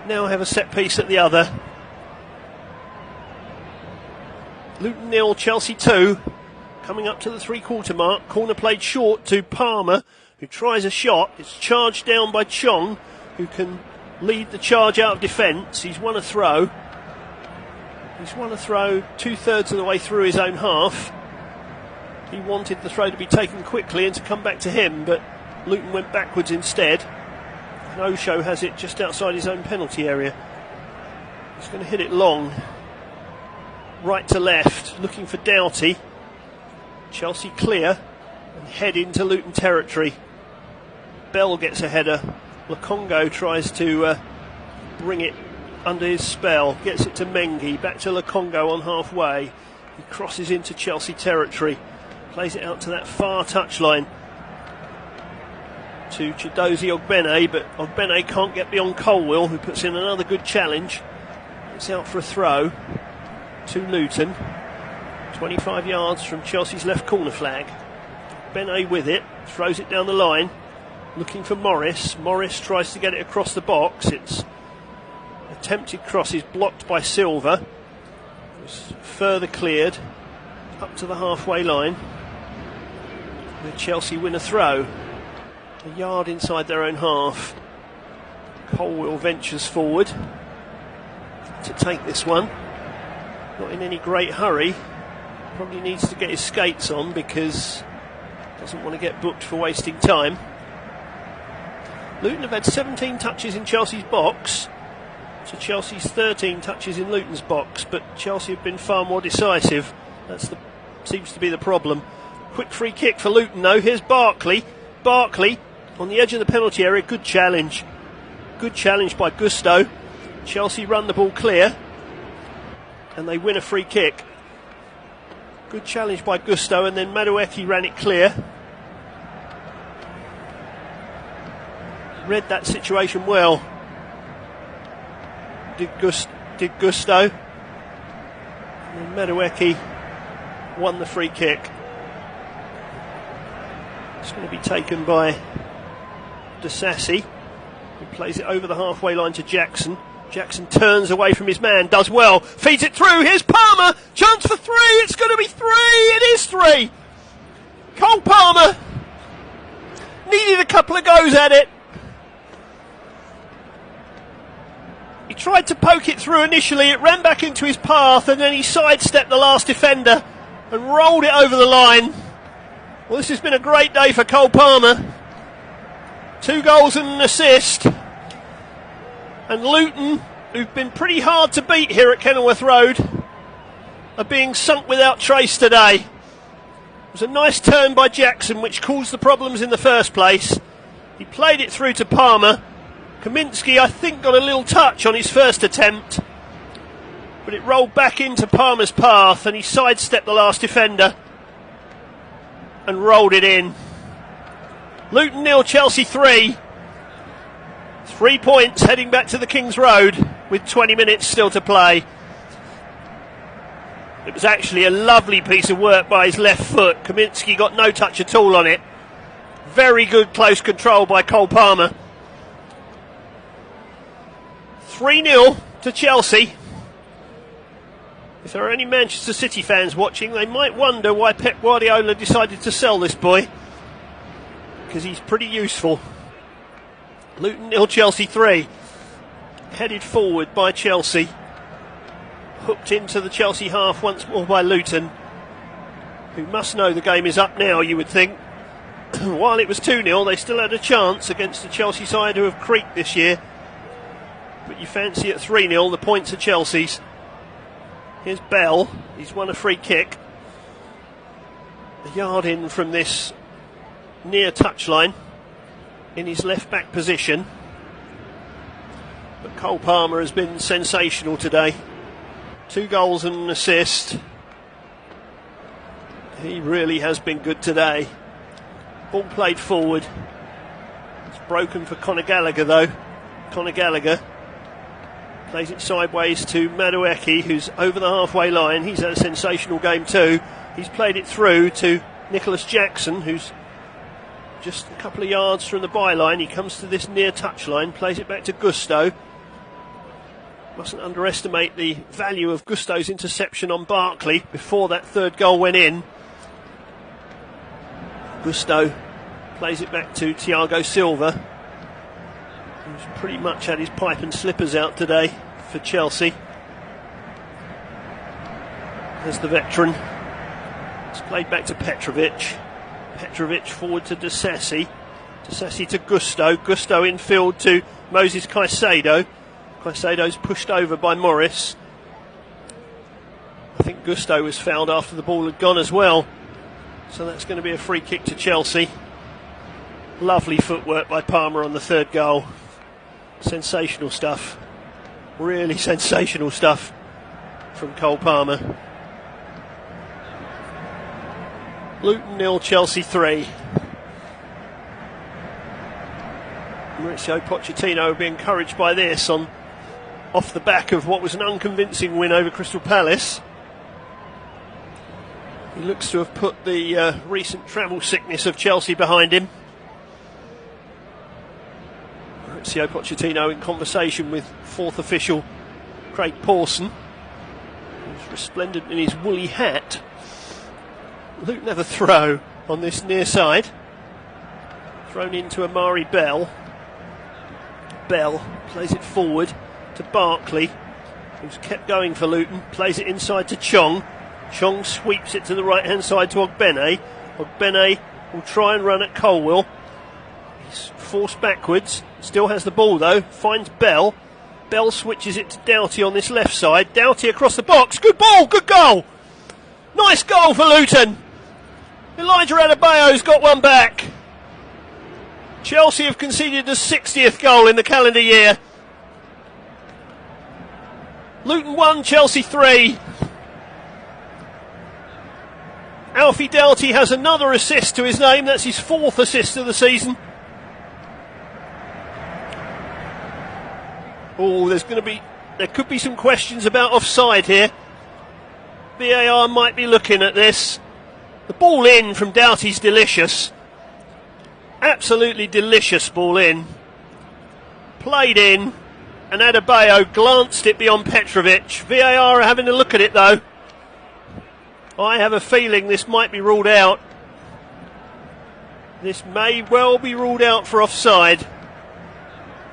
S1: now have a set piece at the other. Luton 0, Chelsea 2. Coming up to the 3-quarter mark. Corner played short to Palmer, who tries a shot. It's charged down by Chong, who can lead the charge out of defence. He's won a throw. He's won a throw 2/3 of the way through his own half. He wanted the throw to be taken quickly and to come back to him, but Luton went backwards instead. And Osho has it just outside his own penalty area. He's going to hit it long. Right to left, looking for Doughty. Chelsea clear and head into Luton territory. Bell gets a header. Lokonga tries to bring it under his spell. Gets it to Mengi. Back to Lokonga on halfway. He crosses into Chelsea territory. Plays it out to that far touchline to Chidozie Ogbene, but Ogbene can't get beyond Colwill, who puts in another good challenge. It's out for a throw to Luton. 25 yards from Chelsea's left corner flag. Bene with it, throws it down the line, looking for Morris. Morris tries to get it across the box. It's attempted cross is blocked by Silva. It's further cleared up to the halfway line, where Chelsea win a throw. A yard inside their own half. Colwill ventures forward to take this one. Not in any great hurry. Probably needs to get his skates on because doesn't want to get booked for wasting time. Luton have had 17 touches in Chelsea's box to Chelsea's 13 touches in Luton's box, but Chelsea have been far more decisive. Seems to be the problem. Quick free kick for Luton though. Here's Barkley. Barkley on the edge of the penalty area. Good challenge. Good challenge by Gusto. Chelsea run the ball clear and they win a free kick. Good challenge by Gusto, and then Madueke ran it clear. Read that situation well. Did Gusto. And Madueke won the free kick. It's going to be taken by Disasi, who plays it over the halfway line to Jackson. Jackson turns away from his man, does well, feeds it through. Here's Palmer, chance for three. It's going to be three. It is three. Cole Palmer needed a couple of goes at it. He tried to poke it through initially. It ran back into his path, and then he sidestepped the last defender and rolled it over the line. Well, this has been a great day for Cole Palmer. 2 goals and an assist. And Luton, who've been pretty hard to beat here at Kenilworth Road, are being sunk without trace today. It was a nice turn by Jackson, which caused the problems in the first place. He played it through to Palmer. Kaminski, I think, got a little touch on his first attempt, but it rolled back into Palmer's path and he sidestepped the last defender and rolled it in. Luton 0, Chelsea 3. 3 points heading back to the King's Road with 20 minutes still to play. It was actually a lovely piece of work by his left foot. Kaminski got no touch at all on it. Very good close control by Cole Palmer. 3-0 to Chelsea. If there are any Manchester City fans watching, they might wonder why Pep Guardiola decided to sell this boy, because he's pretty useful. Luton 0, Chelsea 3. Headed forward by Chelsea. Hooked into the Chelsea half once more by Luton, who must know the game is up now, you would think. While it was 2-0, they still had a chance against the Chelsea side who have creaked this year. But you fancy at 3-0, the points are Chelsea's. Here's Bell. He's won a free kick. A yard in from this near touchline in his left back position. But Cole Palmer has been sensational today. 2 goals and an assist. He really has been good today. Ball played forward. It's broken for Conor Gallagher though. Conor Gallagher plays it sideways to Madueke, who's over the halfway line. He's had a sensational game too. He's played it through to Nicholas Jackson, who's just a couple of yards from the byline. He comes to this near touchline, plays it back to Gusto. Mustn't underestimate the value of Gusto's interception on Barkley before that third goal went in. Gusto plays it back to Thiago Silva, who's pretty much had his pipe and slippers out today for Chelsea. There's the veteran. It's played back to Petrovic. Petrovic forward to Disasi. Disasi to Gusto. Gusto infield to Moses Caicedo. Caicedo's pushed over by Morris. I think Gusto was fouled after the ball had gone as well. So that's going to be a free kick to Chelsea. Lovely footwork by Palmer on the third goal. Sensational stuff. Really sensational stuff from Cole Palmer. Luton 0, Chelsea 3. Mauricio Pochettino will be encouraged by this off the back of what was an unconvincing win over Crystal Palace. He looks to have put the recent travel sickness of Chelsea behind him. Mauricio Pochettino in conversation with fourth official Craig Pawson, who's resplendent in his woolly hat. Luton have a throw on this near side. Thrown into Amari Bell. Bell plays it forward to Barkley, who's kept going for Luton. Plays it inside to Chong. Chong sweeps it to the right hand side to Ogbene. Ogbene will try and run at Colwill. He's forced backwards. Still has the ball though. Finds Bell. Bell switches it to Doughty on this left side. Doughty across the box. Good ball, good goal. Nice goal for Luton. Elijah Adebayo's got one back. Chelsea have conceded the 60th goal in the calendar year. Luton 1, Chelsea 3. Alfie Doughty has another assist to his name. That's his 4th assist of the season. Oh, there could be some questions about offside here. VAR might be looking at this. The ball in from Doughty's delicious. Absolutely delicious ball in. Played in, and Adebayo glanced it beyond Petrovic. VAR are having a look at it though. I have a feeling this might be ruled out. This may well be ruled out for offside.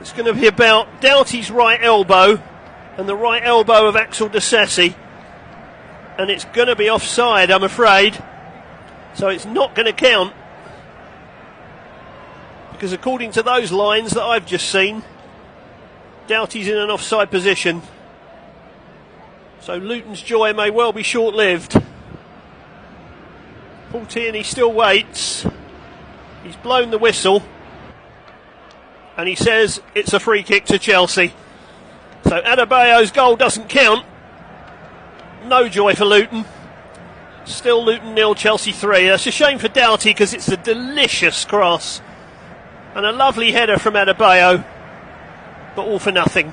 S1: It's going to be about Doughty's right elbow and the right elbow of Axel Disasi. And it's going to be offside, I'm afraid. So it's not going to count. Because according to those lines that I've just seen, Doughty's in an offside position. So Luton's joy may well be short-lived. Paul Tierney still waits. He's blown the whistle. And he says it's a free kick to Chelsea. So Adebayo's goal doesn't count. No joy for Luton. Still Luton 0, Chelsea 3. That's a shame for Doughty because it's a delicious cross. And a lovely header from Adebayo. But all for nothing.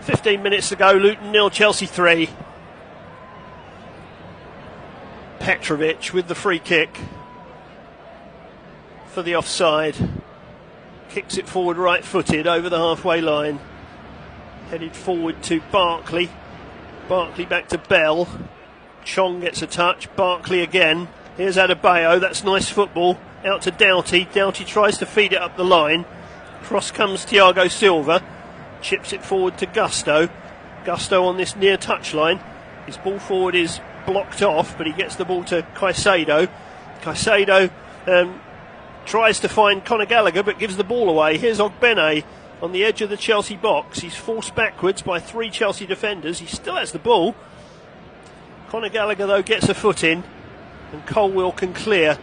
S1: 15 minutes to go. Luton 0, Chelsea 3. Petrovic with the free kick for the offside. Kicks it forward right-footed over the halfway line. Headed forward to Barkley. Barkley back to Bell. Chong gets a touch. Barkley again. Here's Adebayo. That's nice football. Out to Doughty. Doughty tries to feed it up the line. Cross comes Thiago Silva. Chips it forward to Gusto. Gusto on this near touchline. His ball forward is blocked off, but he gets the ball to Caicedo. Caicedo tries to find Conor Gallagher, but gives the ball away. Here's Ogbene on the edge of the Chelsea box. He's forced backwards by 3 Chelsea defenders. He still has the ball. Conor Gallagher, though, gets a foot in, and Colwill can clear.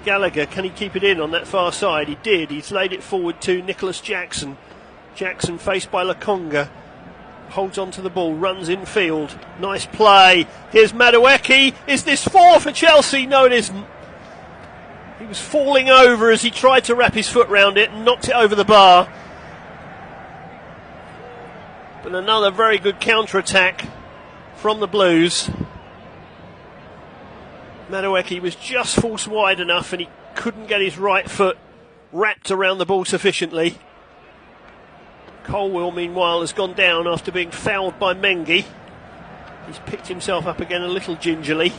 S1: Gallagher, can he keep it in on that far side? He did. He's laid it forward to Nicholas Jackson. Jackson faced by Lokonga. Holds on to the ball, runs in field. Nice play. Here's Madueke. Is this 4 for Chelsea? No, it isn't. He was falling over as he tried to wrap his foot round it and knocked it over the bar. But another very good counter-attack from the Blues. Madueke was just forced wide enough and he couldn't get his right foot wrapped around the ball sufficiently. Colwill, meanwhile, has gone down after being fouled by Mengi. He's picked himself up again a little gingerly. He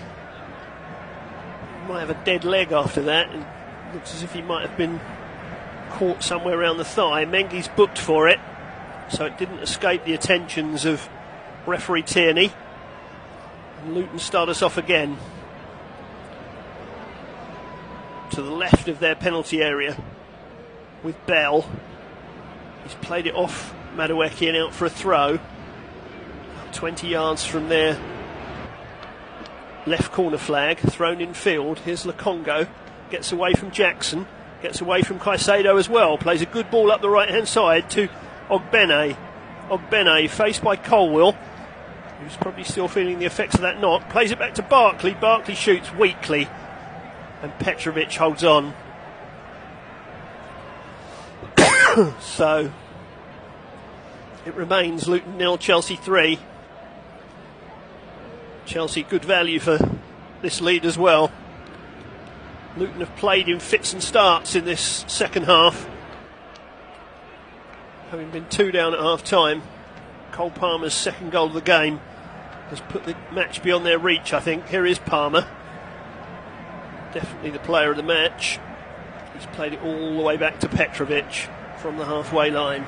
S1: might have a dead leg after that, and looks as if he might have been caught somewhere around the thigh. Mengi's booked for it, so it didn't escape the attentions of referee Tierney. And Luton start us off again. To the left of their penalty area with Bell. He's played it off Madueke and out for a throw. 20 yards from their left corner flag, thrown in field. Here's Lokonga, gets away from Jackson, gets away from Caicedo as well. Plays a good ball up the right hand side to Ogbene. Ogbene faced by Colwill, who's probably still feeling the effects of that knock. Plays it back to Barkley. Barkley shoots weakly, and Petrovic holds on. So it remains Luton 0, Chelsea 3. Chelsea good value for this lead as well. Luton have played in fits and starts in this second half, having been 2 down at half time. Cole Palmer's second goal of the game has put the match beyond their reach, I think. Here is Palmer, definitely the player of the match. He's played it all the way back to Petrovic from the halfway line.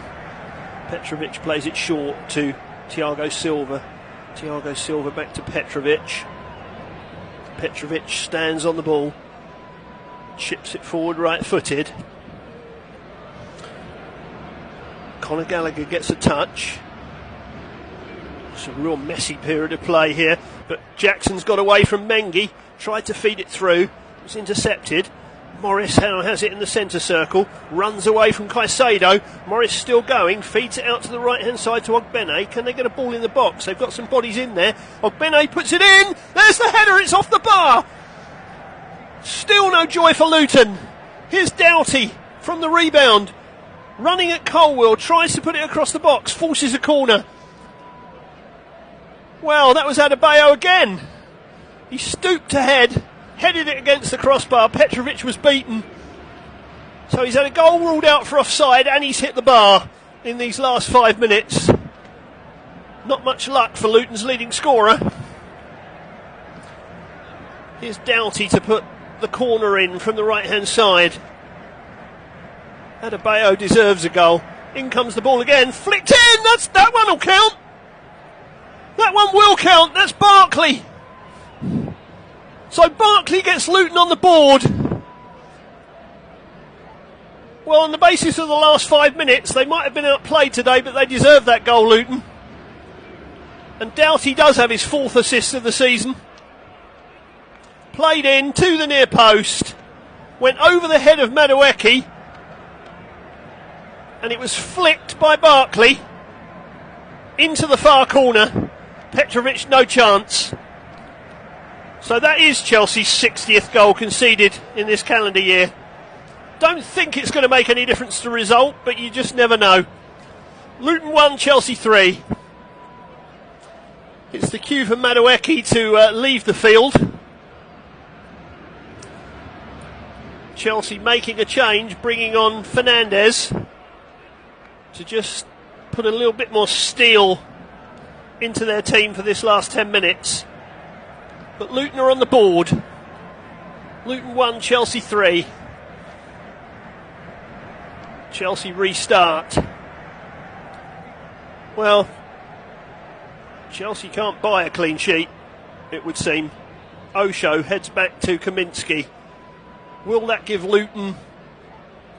S1: Petrovic plays it short to Thiago Silva. Thiago Silva back to Petrovic. Petrovic stands on the ball, chips it forward right-footed. Conor Gallagher gets a touch. It's a real messy period of play here, but Jackson's got away from Mengi, tried to feed it through, it was intercepted. Morris now has it in the centre circle, runs away from Caicedo. Morris still going, feeds it out to the right hand side to Ogbene. Can they get a ball in the box? They've got some bodies in there. Ogbene puts it in, there's the header, it's off the bar. Still no joy for Luton. Here's Doughty from the rebound, running at Colwill, tries to put it across the box, forces a corner. Well, that was Adebayo again. He stooped to headed it against the crossbar. Petrovic was beaten. So he's had a goal ruled out for offside and he's hit the bar in these last 5 minutes. Not much luck for Luton's leading scorer. Here's Doughty to put the corner in from the right hand side. Adebayo deserves a goal. In comes the ball again, flicked in, that one will count. That one will count, that's Barkley. So Barkley gets Luton on the board. Well, on the basis of the last 5 minutes, they might have been outplayed today, but they deserve that goal, Luton. And Doughty does have his 4th assist of the season. Played in to the near post, went over the head of Madueke, and it was flicked by Barkley into the far corner. Petrovic no chance. So that is Chelsea's 60th goal conceded in this calendar year. Don't think it's going to make any difference to the result, but you just never know. Luton 1, Chelsea 3. It's the cue for Madueke to leave the field. Chelsea making a change, bringing on Fernandes to just put a little bit more steel into their team for this last 10 minutes. But Luton are on the board. Luton 1, Chelsea 3. Chelsea restart. Well, Chelsea can't buy a clean sheet, it would seem. Osho heads back to Kaminsky. Will that give Luton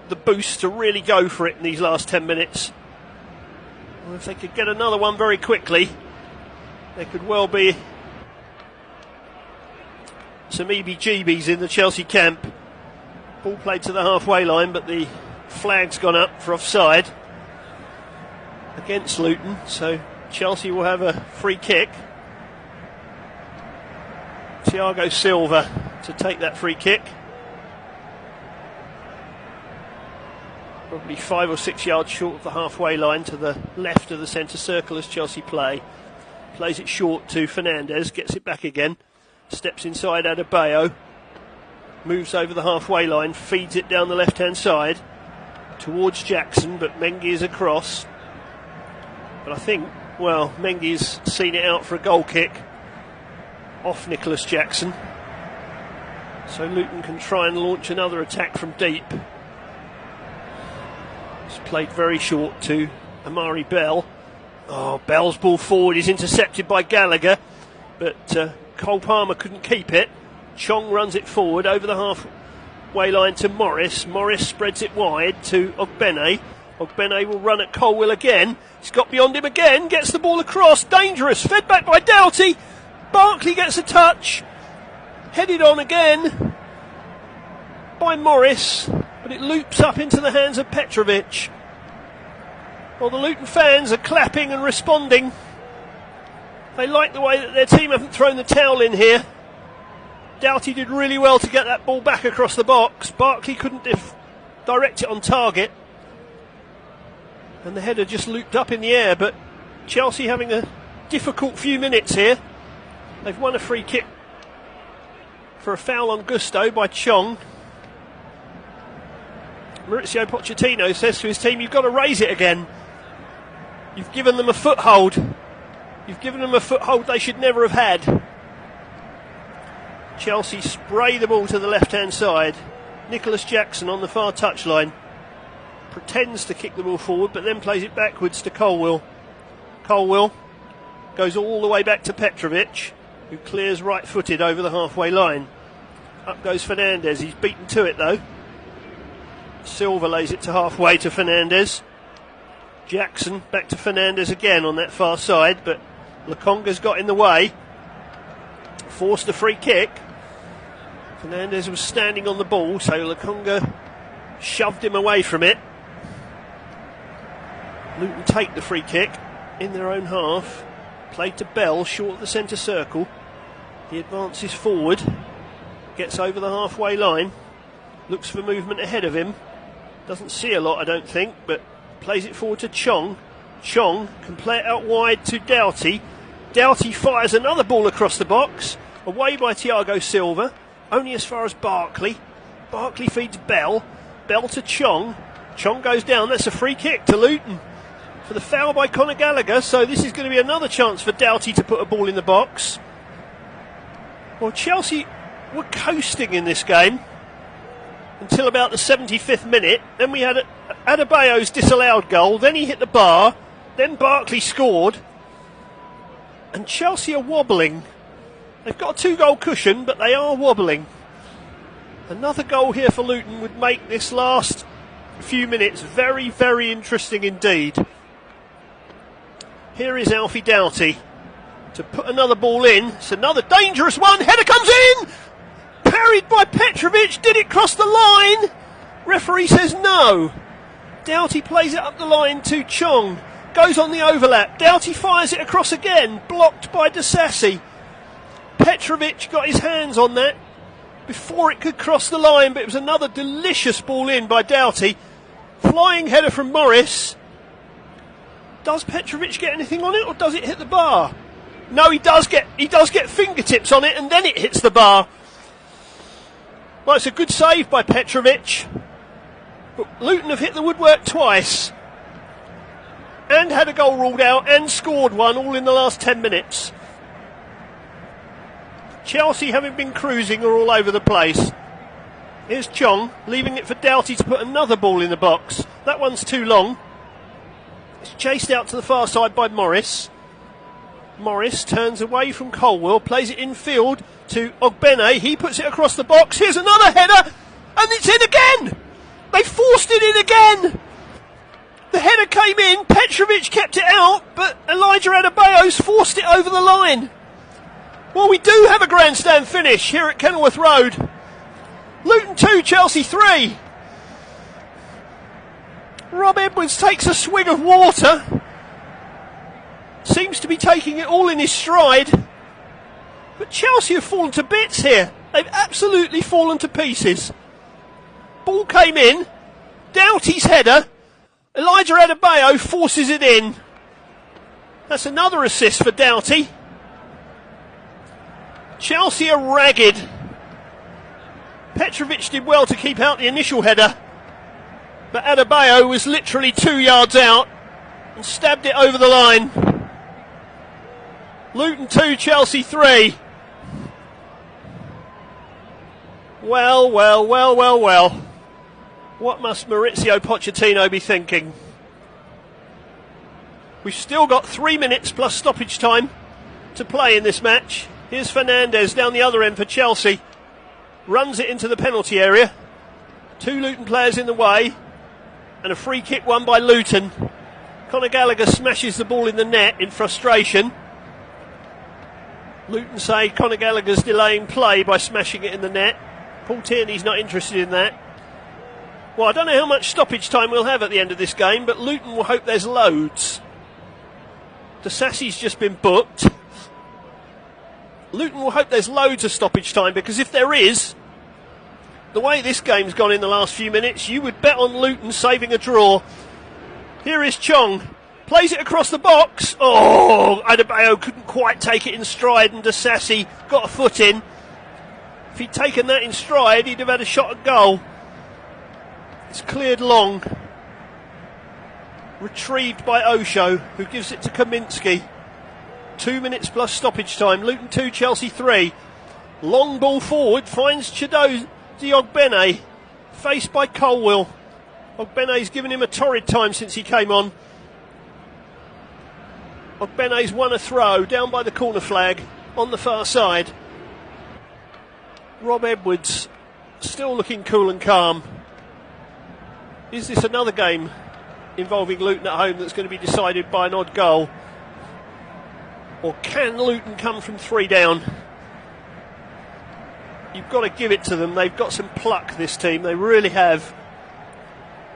S1: the boost to really go for it in these last 10 minutes? Well, if they could get another one very quickly, there could well be some EBGBs in the Chelsea camp. Ball played to the halfway line, but the flag's gone up for offside against Luton, so Chelsea will have a free kick. Thiago Silva to take that free kick. Probably 5 or 6 yards short of the halfway line to the left of the centre circle as Chelsea play. Plays it short to Fernandes, gets it back again. Steps inside Adebayo, moves over the halfway line, feeds it down the left-hand side towards Jackson, but Mengi is across. But I think, well, Mengi's seen it out for a goal kick off Nicholas Jackson. So Luton can try and launch another attack from deep. It's played very short to Amari Bell. Oh, Bell's ball forward is intercepted by Gallagher, but Cole Palmer couldn't keep it. Chong runs it forward over the halfway line to Morris. Morris spreads it wide to Ogbene. Ogbene will run at Colwill again. He's got beyond him again, gets the ball across. Dangerous, fed back by Doughty. Barkley gets a touch. Headed on again by Morris, but it loops up into the hands of Petrovic. Well, the Luton fans are clapping and responding. They like the way that their team haven't thrown the towel in here. Doughty did really well to get that ball back across the box. Barkley couldn't direct it on target. And the header just looped up in the air, but Chelsea having a difficult few minutes here. They've won a free kick for a foul on Gusto by Chong. Maurizio Pochettino says to his team, you've got to raise it again. You've given them a foothold. You've given them a foothold they should never have had. Chelsea spray the ball to the left-hand side. Nicholas Jackson on the far touchline. Pretends to kick the ball forward, but then plays it backwards to Colwill. Colwill goes all the way back to Petrovic, who clears right-footed over the halfway line. Up goes Fernandez. He's beaten to it, though. Silva lays it to halfway to Fernandez. Jackson back to Fernandez again on that far side, but Lokonga's got in the way. Forced a free kick. Fernandez was standing on the ball, so Lokonga shoved him away from it. Luton take the free kick in their own half. Played to Bell, short of the centre circle. He advances forward, gets over the halfway line, looks for movement ahead of him. Doesn't see a lot, I don't think, but plays it forward to Chong. Chong can play it out wide to Doughty. Doughty fires another ball across the box, away by Thiago Silva, only as far as Barkley. Barkley feeds Bell. Bell to Chong. Chong goes down. That's a free kick to Luton for the foul by Conor Gallagher, so this is going to be another chance for Doughty to put a ball in the box. Well, Chelsea were coasting in this game until about the 75th minute. Then we had Adebayo's disallowed goal, then he hit the bar, then Barkley scored, and Chelsea are wobbling. They've got a 2-goal cushion, but they are wobbling. Another goal here for Luton would make this last few minutes very, very interesting indeed. Here is Alfie Doughty to put another ball in. It's another dangerous one. Header comes in! Parried by Petrovic. Did it cross the line? Referee says no. Doughty plays it up the line to Chong. Goes on the overlap. Doughty fires it across again. Blocked by Disasi. Petrovic got his hands on that before it could cross the line, but it was another delicious ball in by Doughty. Flying header from Morris. Does Petrovic get anything on it, or does it hit the bar? No, he does get fingertips on it, and then it hits the bar. Well, it's a good save by Petrovic. But Luton have hit the woodwork twice and had a goal ruled out and scored one, all in the last 10 minutes. Chelsea, having been cruising, are all over the place. Here's Chong, leaving it for Doughty to put another ball in the box. That one's too long. It's chased out to the far side by Morris. Morris turns away from Colwill, plays it infield to Ogbene. He puts it across the box. Here's another header, and it's in again. They forced it in again. The header came in, Petrovic kept it out, but Elijah Adebayo's forced it over the line. Well, we do have a grandstand finish here at Kenilworth Road. Luton 2, Chelsea 3. Rob Edwards takes a swig of water. Seems to be taking it all in his stride. But Chelsea have fallen to bits here. They've absolutely fallen to pieces. Ball came in. Doughty's header. Elijah Adebayo forces it in. That's another assist for Doughty. Chelsea are ragged. Petrovic did well to keep out the initial header, but Adebayo was literally 2 yards out and stabbed it over the line. Luton 2, Chelsea 3. Well. What must Maurizio Pochettino be thinking? We've still got 3 minutes plus stoppage time to play in this match. Here's Fernandez down the other end for Chelsea. Runs it into the penalty area. 2 Luton players in the way. And a free kick won by Luton. Conor Gallagher smashes the ball in the net in frustration. Luton say Conor Gallagher's delaying play by smashing it in the net. Paul Tierney's not interested in that. Well, I don't know how much stoppage time we'll have at the end of this game, but Luton will hope there's loads. Disasi's just been booked. Luton will hope there's loads of stoppage time, because if there is, the way this game's gone in the last few minutes, you would bet on Luton saving a draw. Here is Chong. Plays it across the box. Oh, Adebayo couldn't quite take it in stride, and Disasi got a foot in. If he'd taken that in stride, he'd have had a shot at goal. It's cleared long. Retrieved by Osho, who gives it to Kaminsky. 2 minutes plus stoppage time. Luton 2, Chelsea 3. Long ball forward, finds Chidozie Ogbene. faced by Colwill. Ogbene's given him a torrid time since he came on. Ogbene's won a throw down by the corner flag on the far side. Rob Edwards still looking cool and calm. Is this another game involving Luton at home that's going to be decided by an odd goal? Or can Luton come from 3 down? You've got to give it to them. They've got some pluck, this team. They really have.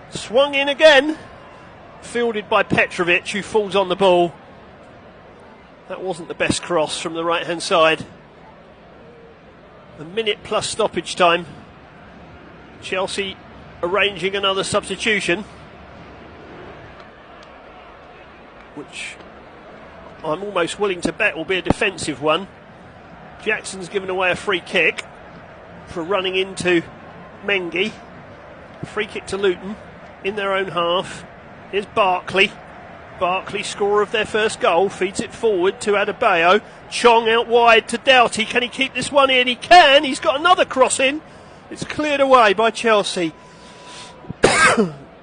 S1: Swung in again. Fielded by Petrovic, who falls on the ball. That wasn't the best cross from the right-hand side. A minute plus stoppage time. Chelsea arranging another substitution, which I'm almost willing to bet will be a defensive one. Jackson's given away a free kick for running into Mengi. Free kick to Luton in their own half. Here's Barkley. Barkley, scorer of their first goal, feeds it forward to Adebayo. Chong out wide to Doughty. Can he keep this one in? He can. He's got another cross in. It's cleared away by Chelsea.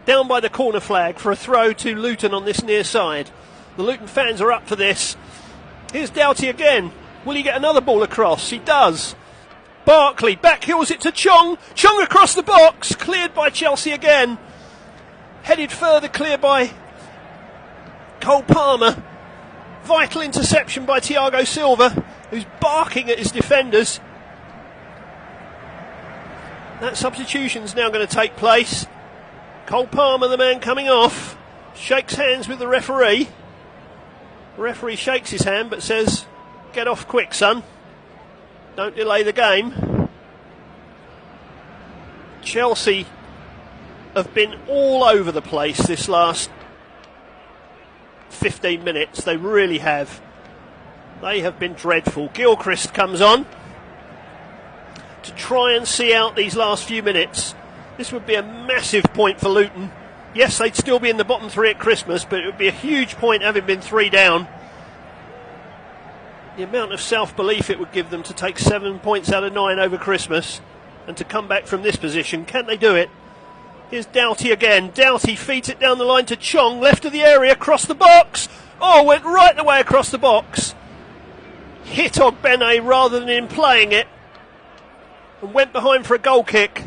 S1: Down by the corner flag for a throw to Luton on this near side. The Luton fans are up for this. Here's Doughty again. Will he get another ball across? He does. Barkley backheels it to Chong. Chong across the box. Cleared by Chelsea again. Headed further clear by Cole Palmer. Vital interception by Thiago Silva, who's barking at his defenders. That substitution's now going to take place. Cole Palmer, the man coming off, shakes hands with the referee. The referee shakes his hand but says, "Get off quick, son. Don't delay the game." Chelsea have been all over the place this last 15 minutes. They really have. They have been dreadful. Gilchrist comes on to try and see out these last few minutes. This would be a massive point for Luton. Yes, they'd still be in the bottom 3 at Christmas, but it would be a huge point having been 3 down. The amount of self-belief it would give them to take 7 points out of 9 over Christmas and to come back from this position. Can they do it? Here's Doughty again. Doughty feeds it down the line to Chong, left of the area, across the box. Oh, went right the way across the box. Hit Ogbene rather than him playing it, and went behind for a goal kick.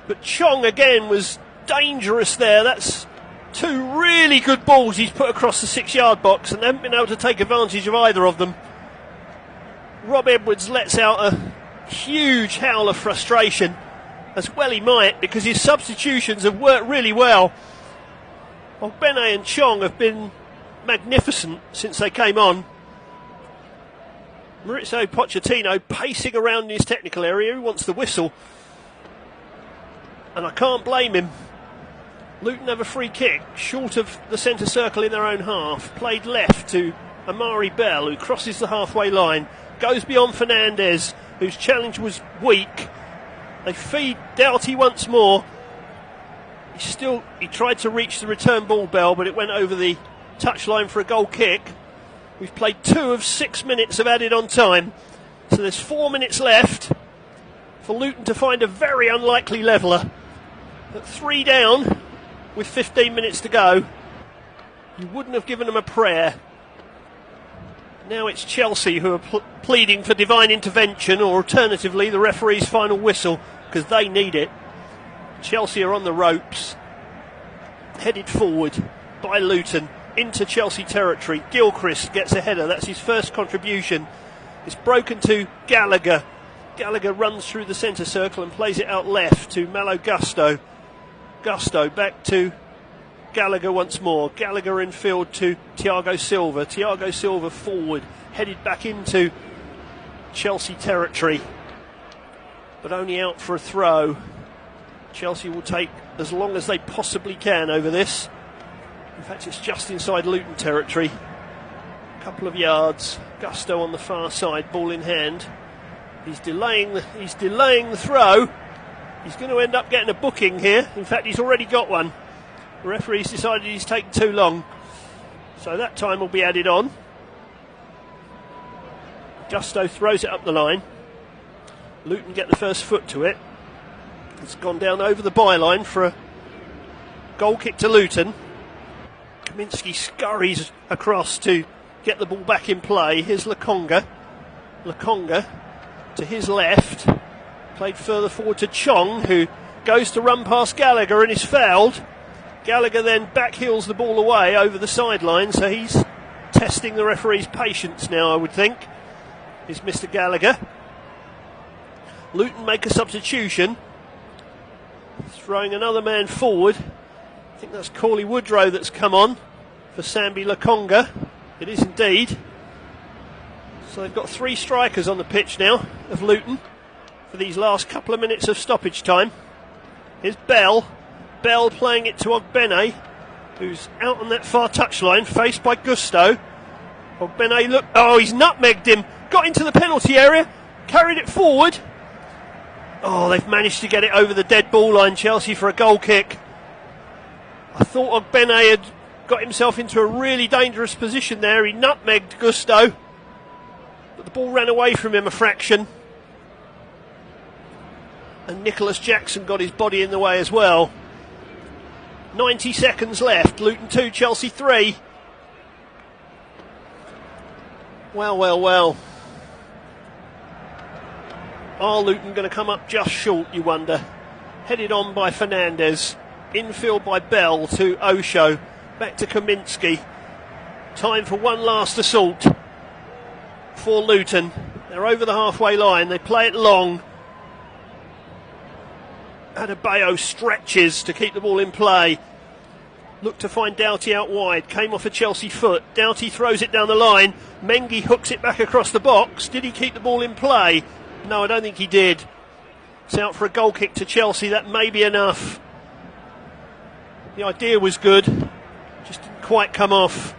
S1: But Chong again was dangerous there. That's 2 really good balls he's put across the 6-yard box, and they haven't been able to take advantage of either of them. Rob Edwards lets out a huge howl of frustration, as well he might, because his substitutions have worked really well. Ogbene and Chong have been magnificent since they came on. Maurizio Pochettino pacing around in his technical area. He wants the whistle, and I can't blame him. Luton have a free kick short of the centre circle in their own half. Played left to Amari Bell, who crosses the halfway line. Goes beyond Fernandez, whose challenge was weak. They feed Doughty once more. He tried to reach the return ball, Bell, but it went over the touchline for a goal kick. We've played 2 of 6 minutes of added on time. So there's 4 minutes left for Luton to find a very unlikely leveller. At 3 down with 15 minutes to go, you wouldn't have given them a prayer. Now it's Chelsea who are pleading for divine intervention, or alternatively the referee's final whistle, because they need it. Chelsea are on the ropes, headed forward by Luton into Chelsea territory. Gilchrist gets a header. That's his first contribution. It's broken to Gallagher. Gallagher runs through the centre circle and plays it out left to Malo Gusto. Gusto back to Gallagher once more. Gallagher in field to Thiago Silva. Thiago Silva forward, headed back into Chelsea territory, but only out for a throw. Chelsea will take as long as they possibly can over this. In fact, it's just inside Luton territory. A couple of yards. Gusto on the far side, ball in hand. He's delaying the throw. He's going to end up getting a booking here. In fact, he's already got one. The referee's decided he's taken too long, so that time will be added on. Gusto throws it up the line. Luton get the first foot to it. It's gone down over the byline for a goal kick to Luton. Kaminsky scurries across to get the ball back in play. Here's Lokonga. Lokonga to his left. Played further forward to Chong, who goes to run past Gallagher and is fouled. Gallagher then backheels the ball away over the sideline, so he's testing the referee's patience now, I would think, is Mr. Gallagher. Luton make a substitution, throwing another man forward. I think that's Cauley Woodrow that's come on for Sambi Lokonga. It is indeed. So they've got 3 strikers on the pitch now of Luton for these last couple of minutes of stoppage time. Here's Bell. Bell playing it to Ogbene, who's out on that far touchline, faced by Gusto. Ogbene, look, oh, he's nutmegged him. Got into the penalty area, carried it forward. Oh, they've managed to get it over the dead ball line, Chelsea, for a goal kick. I thought Ogbene had got himself into a really dangerous position there. He nutmegged Gusto, but the ball ran away from him a fraction. And Nicholas Jackson got his body in the way as well. 90 seconds left. Luton 2, Chelsea 3. Well, well, well. Are Luton going to come up just short, you wonder? Headed on by Fernandez. Infield by Bell to Osho. Back to Kaminsky. Time for one last assault for Luton. They're over the halfway line. They play it long. Adebayo stretches to keep the ball in play. Looked to find Doughty out wide. Came off a Chelsea foot. Doughty throws it down the line. Mengi hooks it back across the box. Did he keep the ball in play? No, I don't think he did. It's out for a goal kick to Chelsea. That may be enough. The idea was good. Just didn't quite come off.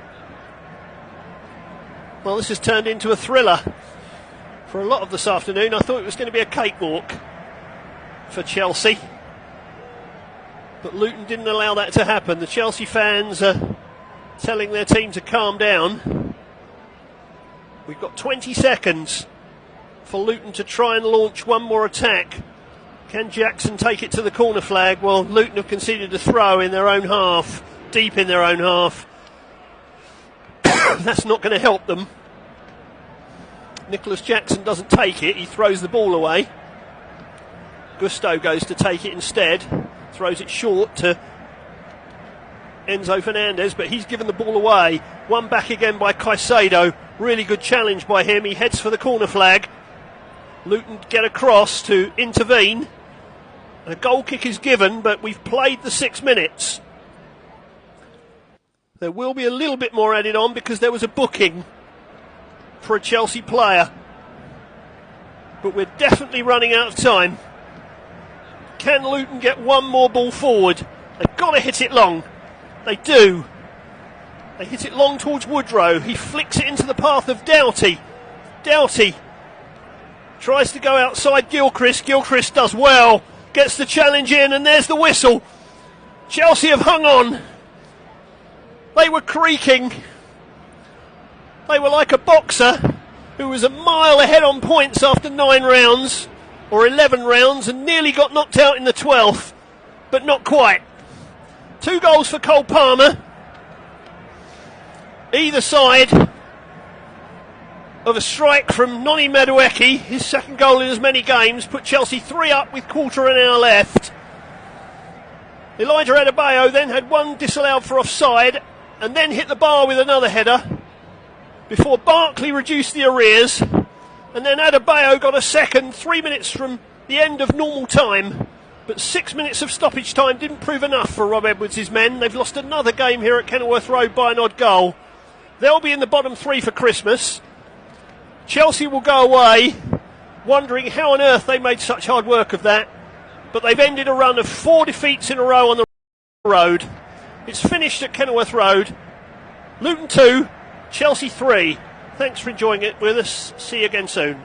S1: Well, this has turned into a thriller. For a lot of this afternoon, I thought it was going to be a cakewalk for Chelsea, but Luton didn't allow that to happen. The Chelsea fans are telling their team to calm down. We've got 20 seconds for Luton to try and launch one more attack. Can Jackson take it to the corner flag? Well, Luton have conceded a throw in their own half, deep in their own half. That's not going to help them. Nicholas Jackson doesn't take it, he throws the ball away. Gusto goes to take it instead, throws it short to Enzo Fernandez, but he's given the ball away. One back again by Caicedo. Really good challenge by him. He heads for the corner flag. Luton get across to intervene. A goal kick is given, but we've played the 6 minutes. There will be a little bit more added on because there was a booking for a Chelsea player. But we're definitely running out of time. Can Luton get one more ball forward? They've got to hit it long. They do. They hit it long towards Woodrow. He flicks it into the path of Doughty. Doughty tries to go outside Gilchrist. Gilchrist does well. Gets the challenge in, and there's the whistle. Chelsea have hung on. They were creaking. They were like a boxer who was a mile ahead on points after 9 rounds. Or 11 rounds, and nearly got knocked out in the 12th, but not quite. 2 goals for Cole Palmer. Either side of a strike from Noni Madueke, his second goal in as many games, put Chelsea 3 up with quarter of an hour left. Elijah Adebayo then had one disallowed for offside, and then hit the bar with another header, before Barkley reduced the arrears. And then Adebayo got a second 3 minutes from the end of normal time. But 6 minutes of stoppage time didn't prove enough for Rob Edwards' men. They've lost another game here at Kenilworth Road by an odd goal. They'll be in the bottom 3 for Christmas. Chelsea will go away wondering how on earth they made such hard work of that. But they've ended a run of 4 defeats in a row on the road. It's finished at Kenilworth Road. Luton 2, Chelsea 3. Thanks for enjoying it with us. See you again soon.